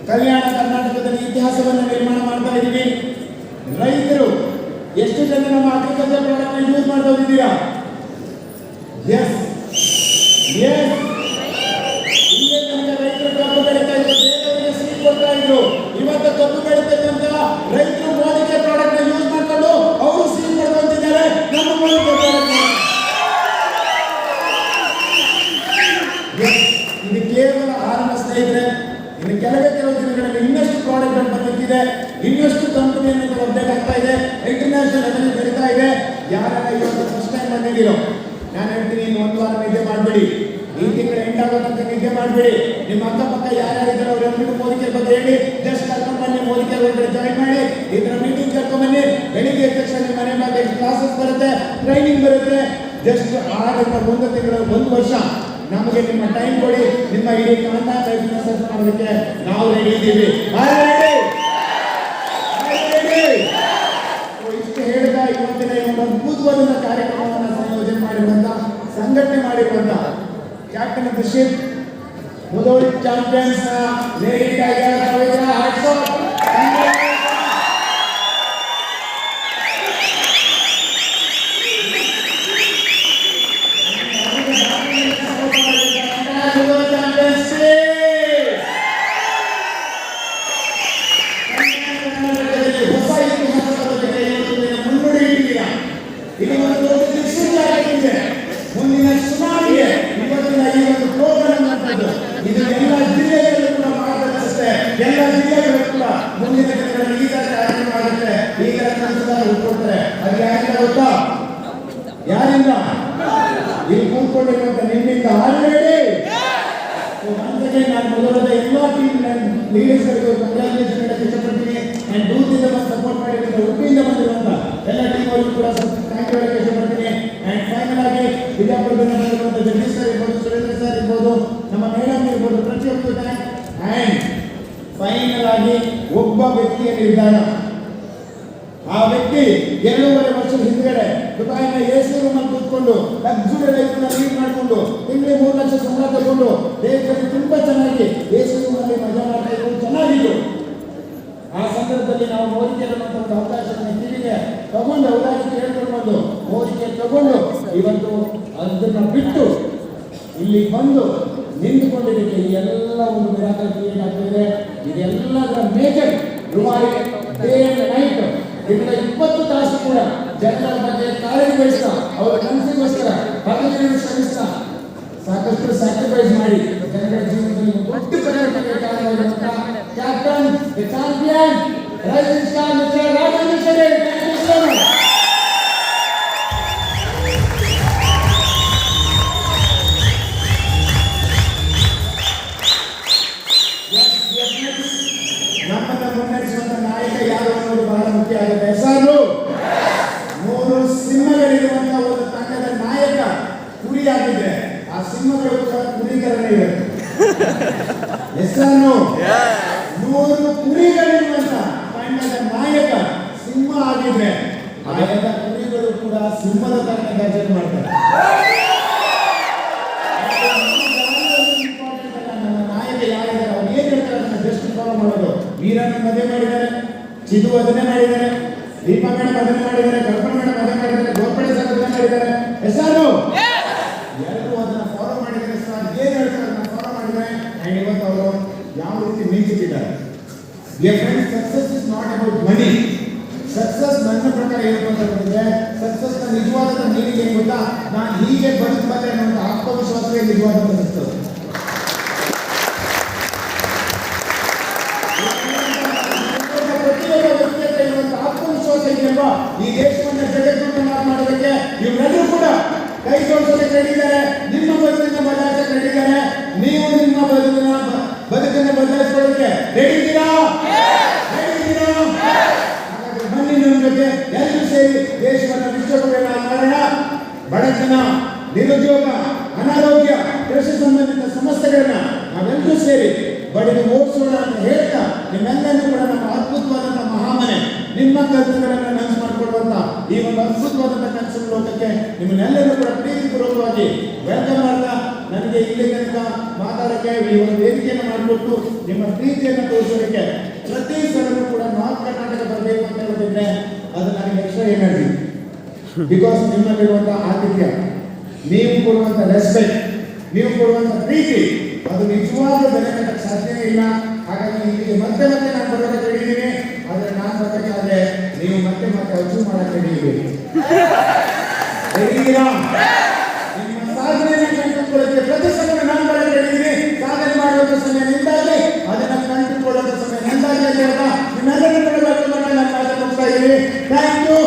ಕಲ್ಯಾಣ ಕರ್ನಾಟಕದಲ್ಲಿ ಇತಿಹಾಸವನ್ನು ನಿರ್ಮಾಣ ಮಾಡ್ತಾ ಇದ್ದೀವಿ. ರೈತರು ಎಷ್ಟು ಜನ ನಮ್ಮ ಅಗ್ರಿಕಲ್ಚರ್ ಪ್ರಾಡಕ್ಟ್ ಯೂಸ್ ಮಾಡ್ತಾ ಇದ್ದೀರಾ? ಎಸ್ ಇಲ್ಲೇ ತನಕ ರೈತರು ಕಬ್ಬು ಬೆಳೀತಾ ಇದ್ರು, ಬೇರೆಯವರಿಗೆ ಸೀಡ್ ಕೊಡ್ತಾ ಇದ್ರು. ಇವತ್ತು ಕಬ್ಬು ಬೆಳೀತಕ್ಕಂತ ರೈತರು ಮೋದಿಗೆ ಪ್ರಾಡಕ್ಟ್ ಯೂಸ್ ಮಾಡ್ಕೊಂಡು ಅವರು ಸೀಡ್ ಕೊಡ್ಕೊಂತಿದ್ದಾರೆ. ನಮ್ಮ ಮೋದಿಗೆ ಪ್ರಾಡಕ್ಟ್ ಇದು ಕೇವಲ ಆರಂಭ ಸ್ನೇಹಿತರೆ. ಇನ್ನು ಕೆಲವು ದಿನಗಳಲ್ಲಿ ಇನ್ನಷ್ಟು ಪ್ರಾಡಕ್ಟ್ ಬಂದಿದೆ, ಇನ್ನಷ್ಟು ಕಂಪನಿಯನ್ನು ಅಪ್ಡೇಟ್ ಆಗ್ತಾ ಇದೆ, ಇಂಟರ್ನ್ಯಾಷನಲ್ ಲೆವೆಲ್ ಬೆಳೀತಾ ಇದೆ. ಯಾರೆಲ್ಲ ಇವತ್ತು ಫಸ್ಟ್ ಟೈಮ್ ಬಂದಿದ್ದೀರೋ ನಾನು ಹೇಳ್ತೀನಿ, ಇನ್ನು 1 ವಾರ ನಿದ್ದೆ ಮಾಡಬೇಡಿ. ಈ ತಿಂಗಳ ಎಂಡ್ ಆಗೋ ತನಕ ನಿದ್ದೆ ಮಾಡಬೇಡಿ. ನಿಮ್ಮ ಅಕ್ಕಪಕ್ಕ ಯಾರ್ಯಾರಿದ್ದಾರೆ ಅವರೆಲ್ಲರಿಗೂ ಮೋದಿಗೆ ಬಗ್ಗೆ ಹೇಳಿ, ಜಸ್ಟ್ ಕರ್ಕೊಂಡು ಬನ್ನಿ, ಮೋದಿಗೆ ಒಳಗಡೆ ಜಾಯಿನ್ ಮಾಡಿ, ಇದರ ಮೀಟಿಂಗ್ ಕರ್ಕೊಂಡು ಬನ್ನಿ. ಬೆಳಿಗ್ಗೆ ಎದ್ದ ತಕ್ಷಣ ನಿಮ್ಮ ಮನೆ ಬಗ್ಗೆ ಕ್ಲಾಸಸ್ ಬರುತ್ತೆ, ಟ್ರೈನಿಂಗ್ ಬರುತ್ತೆ. ಜಸ್ಟ್ 1 ತಿಂಗಳ 1 ವರ್ಷ ನಮಗೆ ನಿಮ್ಮ ಟೈಮ್ ಕೊಡಿ. ನಿಮ್ಮ ಇಡೀ ಕಾಂಟ್ಯಾಕ್ಟ್ ಲೈಫ್ನ ಸೆಟ್ ಮಾಡೋದಕ್ಕೆ ನಾವು ರೆಡಿ ಇದ್ದೀವಿ. ಇಷ್ಟು ಹೇಳಿದ ಇವತ್ತಿನ ಒಂದು ಅದ್ಭುತವಾದ ಕಾರ್ಯಕ್ರಮವನ್ನು ಸಂಯೋಜನೆ ಮಾಡಿರುವಂತ, ಸಂಘಟನೆ ಮಾಡಿರುವಂತ captain of the ship, Mudhol champions lady tiger Pavitra hats off. ಎಲ್ಲ ಜಿಲ್ಲೆಗಳು ಕೂಡ ಮುಂದಿನ ದಿನಗಳಲ್ಲಿ ಈ ತರ ಕಾರ್ಯಕ್ರಮ ಆಗುತ್ತೆ, ಈ ತರ ಕೆಲಸಗಾರ ಉಟ್ಕೊಡ್ತಾರೆ. ಅದು ಯಾರಿಂದ ಗೊತ್ತಾ? ಯಾರಿಂದ? ಇಲ್ಲಿ ಕೂತ್ಕೊಂಡಿರುವಂತ ನಿಮ್ಮಿಂದ ಆಲ್ರೆಡಿ ನಾನು ಮೊದಲಾದ ಎಲ್ಲ ಟೀಮ್ ಲೀಡರ್ಸ್ಗಳಿಗೂ ಕಂಗ್ರಾಚುಲೇಷನ್ ಹೇಳಕ್ಕೆ ಇಷ್ಟಪಡ್ತೀನಿ. ಅಂಡ್ ದೂರದಿಂದ ಬಂದು ಸಪೋರ್ಟ್ ಮಾಡಿರುವಂತ ಉಡುಪಿಯಿಂದ ಬಂದಿರುವಂತ ಎಲ್ಲ ಟೀಮ್ ಅವರಿಗೂ ಕೂಡ ಥ್ಯಾಂಕ್ ಯು ಹೇಳಕ್ಕೆ ಇಷ್ಟಪಡ್ತೀನಿ. ಅಂಡ್ ಫೈನಲ್ ಆಗಿ ಬಿಜಾಪುರದಿಂದ ಬಂದಿರುವಂತ ಜಗದೀಶ್ ಸರ್ ಇರ್ಬೋದು, ಸುರೇಂದ್ರ ಸರ್ ಇರ್ಬೋದು, ನಮ್ಮ ಮೇಡಮ್ ಇರ್ಬೋದು, ಪ್ರತಿಯೊಬ್ಬರು ಥ್ಯಾಂಕ್. ಅಂಡ್ ಫೈನಲ್ ಆಗಿ ಒಬ್ಬ ವ್ಯಕ್ತಿಯ ನಿರ್ಧಾರ. ಆ ವ್ಯಕ್ತಿ 2.5 ವರ್ಷದ ಹಿಂದ್ಗಡೆ ದುಬೈನ ಎಸಿ ರೂಮಲ್ಲಿ ಕೂತ್ಕೊಂಡು ಲಕ್ಸುರಿ ಲೈಫ್ ನ ಲೀಡ್ ಮಾಡಿಕೊಂಡು ತಿಂಗಳಿಗೆ 3 ಲಕ್ಷ ಸಂಬಳ ತಗೊಂಡು ದೇಶದಲ್ಲಿ ತುಂಬಾ ಚೆನ್ನಾಗಿ ಎಸಿ ರೂಮಲ್ಲಿ ಮಜಾ ಮಾಡ್ತಾ ಇದ್ರು, ಚೆನ್ನಾಗಿತ್ತು. ಆ ಸಂದರ್ಭದಲ್ಲಿ ನಾವು ಮೋದಿಗೆ ಅನ್ನುವಂಥ ಒಂದು ಅವಕಾಶವನ್ನು ಕಿವಿಗೆ ತಗೊಂಡು ಅವರಾಗಿ ಕೇಳ್ಕೊಂಡು ಬಂದು ಮೋದಿಗೆ ತಗೊಂಡು ಇವತ್ತು ಅದನ್ನ ಬಿಟ್ಟು ಇಲ್ಲಿ ಬಂದು ನಿಂತುಕೊಂಡಿದ್ದಕ್ಕೆ ಈ ಎಲ್ಲ ಒಂದು ಮಿರಾಕಲ್ ಕ್ರಿಯೇಟ್ ಆಗ್ತಿದೆ. ಇದೆಲ್ಲದರ ಮೇಜರ್ ರುಮಾರಿ ಡೇ ಅಂಡ್ ನೈಟ್ ದಿನದ 20 ತಾಸು ಕೂಡ ಜನರ ಬಗ್ಗೆ ಕಾಳಜಿ ವಹಿಸ್ತಾ, ಅವರ ಕನಸಿಗೋಸ್ಕರ ಭಗವಂತನಿಗೆ ಶ್ರಮಿಸ್ತಾ, ಸಾಕಷ್ಟು ಸ್ಯಾಕ್ರಿಫೈಸ್ ಮಾಡಿ ಜನರ ಜೀವನದಲ್ಲಿ ದೊಡ್ಡ ಪರಿವರ್ತನೆಗೆ ಕಾರಣವಾಗಿರುವಂತ captain the champion rising star mister Rajendra Shetty. ನಮ್ಮನ್ನ ಮುನ್ನಡೆಸುವಂತ ನಾಯಕ ಯಾರು ಅನ್ನೋದು ಬಹಳ ಮುಖ್ಯ ಆಗುತ್ತೆ. ಹೆಸರು 3 ಸಿಂಹಗಳಿರುವಂತಹ ಒಂದು ತಂಡದ ನಾಯಕ ಕುರಿಯಾಗಿದ್ರೆ ಆ ಸಿಂಹಗಳು ಕೂಡ ಕುರಿಗಳನ್ನೇ ಇರುತ್ತೆ. ಹೆಸರು 3 ಕುರಿಗಳಿರುವಂತ ತಂಡದ ನಾಯಕ ಸಿಂಹ ಆಗಿದ್ರೆ ಆ ಎಲ್ಲ ಕುರಿಗಳು ಕೂಡ ಸಿಂಹದ ತನಕ ಗರ್ಜನೆ ಮಾಡ್ತಾರೆ. ಮಾಡೋದು ವೀರನ ಮದುವೆ ಮಾಡಿದ್ದಾರೆ, ಚಿದು ಅದನ್ನೇ ಮಾಡಿದ್ದಾರೆ, ದೀಪಾ ಮೇಡಮ್ ಅದನ್ನೇ ಮಾಡಿದ್ದಾರೆ, ಕಲ್ಪನಾ ಮೇಡಮ್ ಅದನ್ನೇ ಮಾಡಿದ್ದಾರೆ, ಗೋಪಡೆ ಸರ್ ಅದನ್ನೇ ಮಾಡಿದ್ದಾರೆ. ಹೆಸರು ಎಲ್ಲರೂ ಅದನ್ನ ಫಾಲೋ ಮಾಡಿದ್ದಾರೆ. ಸರ್ ಏನ್ ಹೇಳ್ತಾರೆ ಅದನ್ನ ಫಾಲೋ ಮಾಡಿದ್ದಾರೆ. ಅಂಡ್ ಇವತ್ತು ಅವರು ಯಾವ ರೀತಿ ನಿಂತಿದ್ದಾರೆ. Success is not about money. Success ನನ್ನ ಪ್ರಕಾರ ಏನು ಅಂತ ಹೇಳಿದ್ರೆ ಸಕ್ಸಸ್ ನ ನಿಜವಾದ ಮೀನಿಂಗ್ ಏನು ಗೊತ್ತಾ? ನಾನು ಹೀಗೆ ಬದುಕಬಲ್ಲೆ ಅನ್ನುವಂಥ ಆತ್ಮವಿಶ್ವಾಸವೇ ನಿಜವಾದ ಸಕ್ಸಸ್. ಆತ್ಮವಿಶ್ವಾಸ ಇದೆಯಲ್ವಾ, ಈ ದೇಶವನ್ನು ಜಗತ್ತನ್ನು ಮಾಡೋದಕ್ಕೆ ಇವರೆಲ್ಲರೂ ಕೂಡ ಕೈ ಜೋಡಿಸೋದಕ್ಕೆ ರೆಡಿದ್ದಾರೆ. ನಿಮ್ಮ ಬದುಕನ್ನ ಬದಲಾಯಿಸಕ್ಕೆ ರೆಡಿದ್ದಾರೆ. ನೀವು ನಿಮ್ಮ ಬದುಕನ್ನು ಬದಲಾಯಿಸೋದಕ್ಕೆ ರೆಡಿದ್ದೀರಾ? ಹಾಗಾದ್ರೆ ಬನ್ನಿ ನಮ್ಮ ಜೊತೆ ಎಲ್ಲರೂ ಸೇರಿ ದೇಶವನ್ನು ವಿಶ್ವಗುರುಗಳಾಗಿ ಮಾಡೋಣ. ಬಡತನ, ನಿರುದ್ಯೋಗ, ಅನಾರೋಗ್ಯ, ಕೃಷಿ ಸಂಬಂಧಿತ ಸಮಸ್ಯೆಗಳನ್ನ ನಾವೆಲ್ಲರೂ ಸೇರಿ ಬಡಿದು ಓಡಿಸೋಣ ಅಂತ ಹೇಳ್ತಾ ನಿಮ್ಮೆಲ್ಲರೂ ಕೂಡ ನಮ್ಮ ಅದ್ಭುತವಾದಂತಹ ಮಹಾಮನೆ ನಿಮ್ಮ ಕನಸುಗಳನ್ನು ನನಸು ಮಾಡಿಕೊಡುವಂತ ಈ ಒಂದು ಅದ್ಭುತವಾದಂತಹ ಕನಸಿನ ಲೋಕಕ್ಕೆ ನಿಮ್ಮನ್ನೆಲ್ಲರೂ ಕೂಡ ಪ್ರೀತಿಪೂರ್ವಕವಾಗಿ ವೆಲ್ಕಮ್ ಮಾಡ್ತಾ ನನಗೆ ಇಲ್ಲಿ ತನಕ ಮಾತಾಡಕ್ಕೆ ಈ ಒಂದು ವೇದಿಕೆಯನ್ನು ಮಾಡಿಕೊಟ್ಟು ನಿಮ್ಮ ಪ್ರೀತಿಯನ್ನು ತೋರಿಸೋದಕ್ಕೆ ಪ್ರತಿ ಸಲನೂ ಕೂಡ ನಾರ್ತ್ ಕರ್ನಾಟಕ ಬರಬೇಕು ಅಂತ ಹೇಳಿದ್ರೆ ಅದು ನನಗೆ ಎಕ್ಸ್ಟ್ರಾ ಎನರ್ಜಿ. ಬಿಕಾಸ್ ನಿಮ್ಮಲ್ಲಿರುವಂತಹ ಆತಿಥ್ಯ, ನೀವು ಕೊಡುವಂತ ರೆಸ್ಪೆಕ್ಟ್, ನೀವು ಕೊಡುವಂತ ಪ್ರೀತಿ ಅದು ನಿಜವಾದ ಬೆಲೆ ಕಟ್ಟಕ್ಕೆ ಸಾಧ್ಯನೇ ಇಲ್ಲ. ಹಾಗಾಗಿ ಇಲ್ಲಿಗೆ ಮತ್ತೆ ನಾನು ಬರೋದಕ್ಕೆ ಹೇಳಿದ್ದೀನಿ. ಆದರೆ ನಾನು ಬರಬೇಕಾದ್ರೆ ನೀವು ಮತ್ತೆ ಅಚೀವ್ ಮಾಡಕ್ಕೆ ಹೇಳಿದ್ದೀರಿ. ನಿಮ್ಮ ಸಾಧನೆಯನ್ನು ಕಂಡುಕೊಳ್ಳೋದಕ್ಕೆ ಪ್ರತಿ ಸಲ ನಾನು ಬರೋದಕ್ಕೆ ಹೇಳಿದ್ದೀನಿ. ಸಾಧನೆ ಮಾಡುವಂತ ಸಮಯ ನಿಂದಾಗಿ ಅದನ್ನು ಕಂಡುಕೊಳ್ಳುವಂತ ಸಮಯ ನಂದಾಗಿ ಅಂತ ನಿಮ್ಮೆಲ್ಲರೂ ಕೂಡ ನನ್ನ ಮಾತು ಮುಗಿಸ್ತಾ ಇದ್ದೀನಿ. Thank you.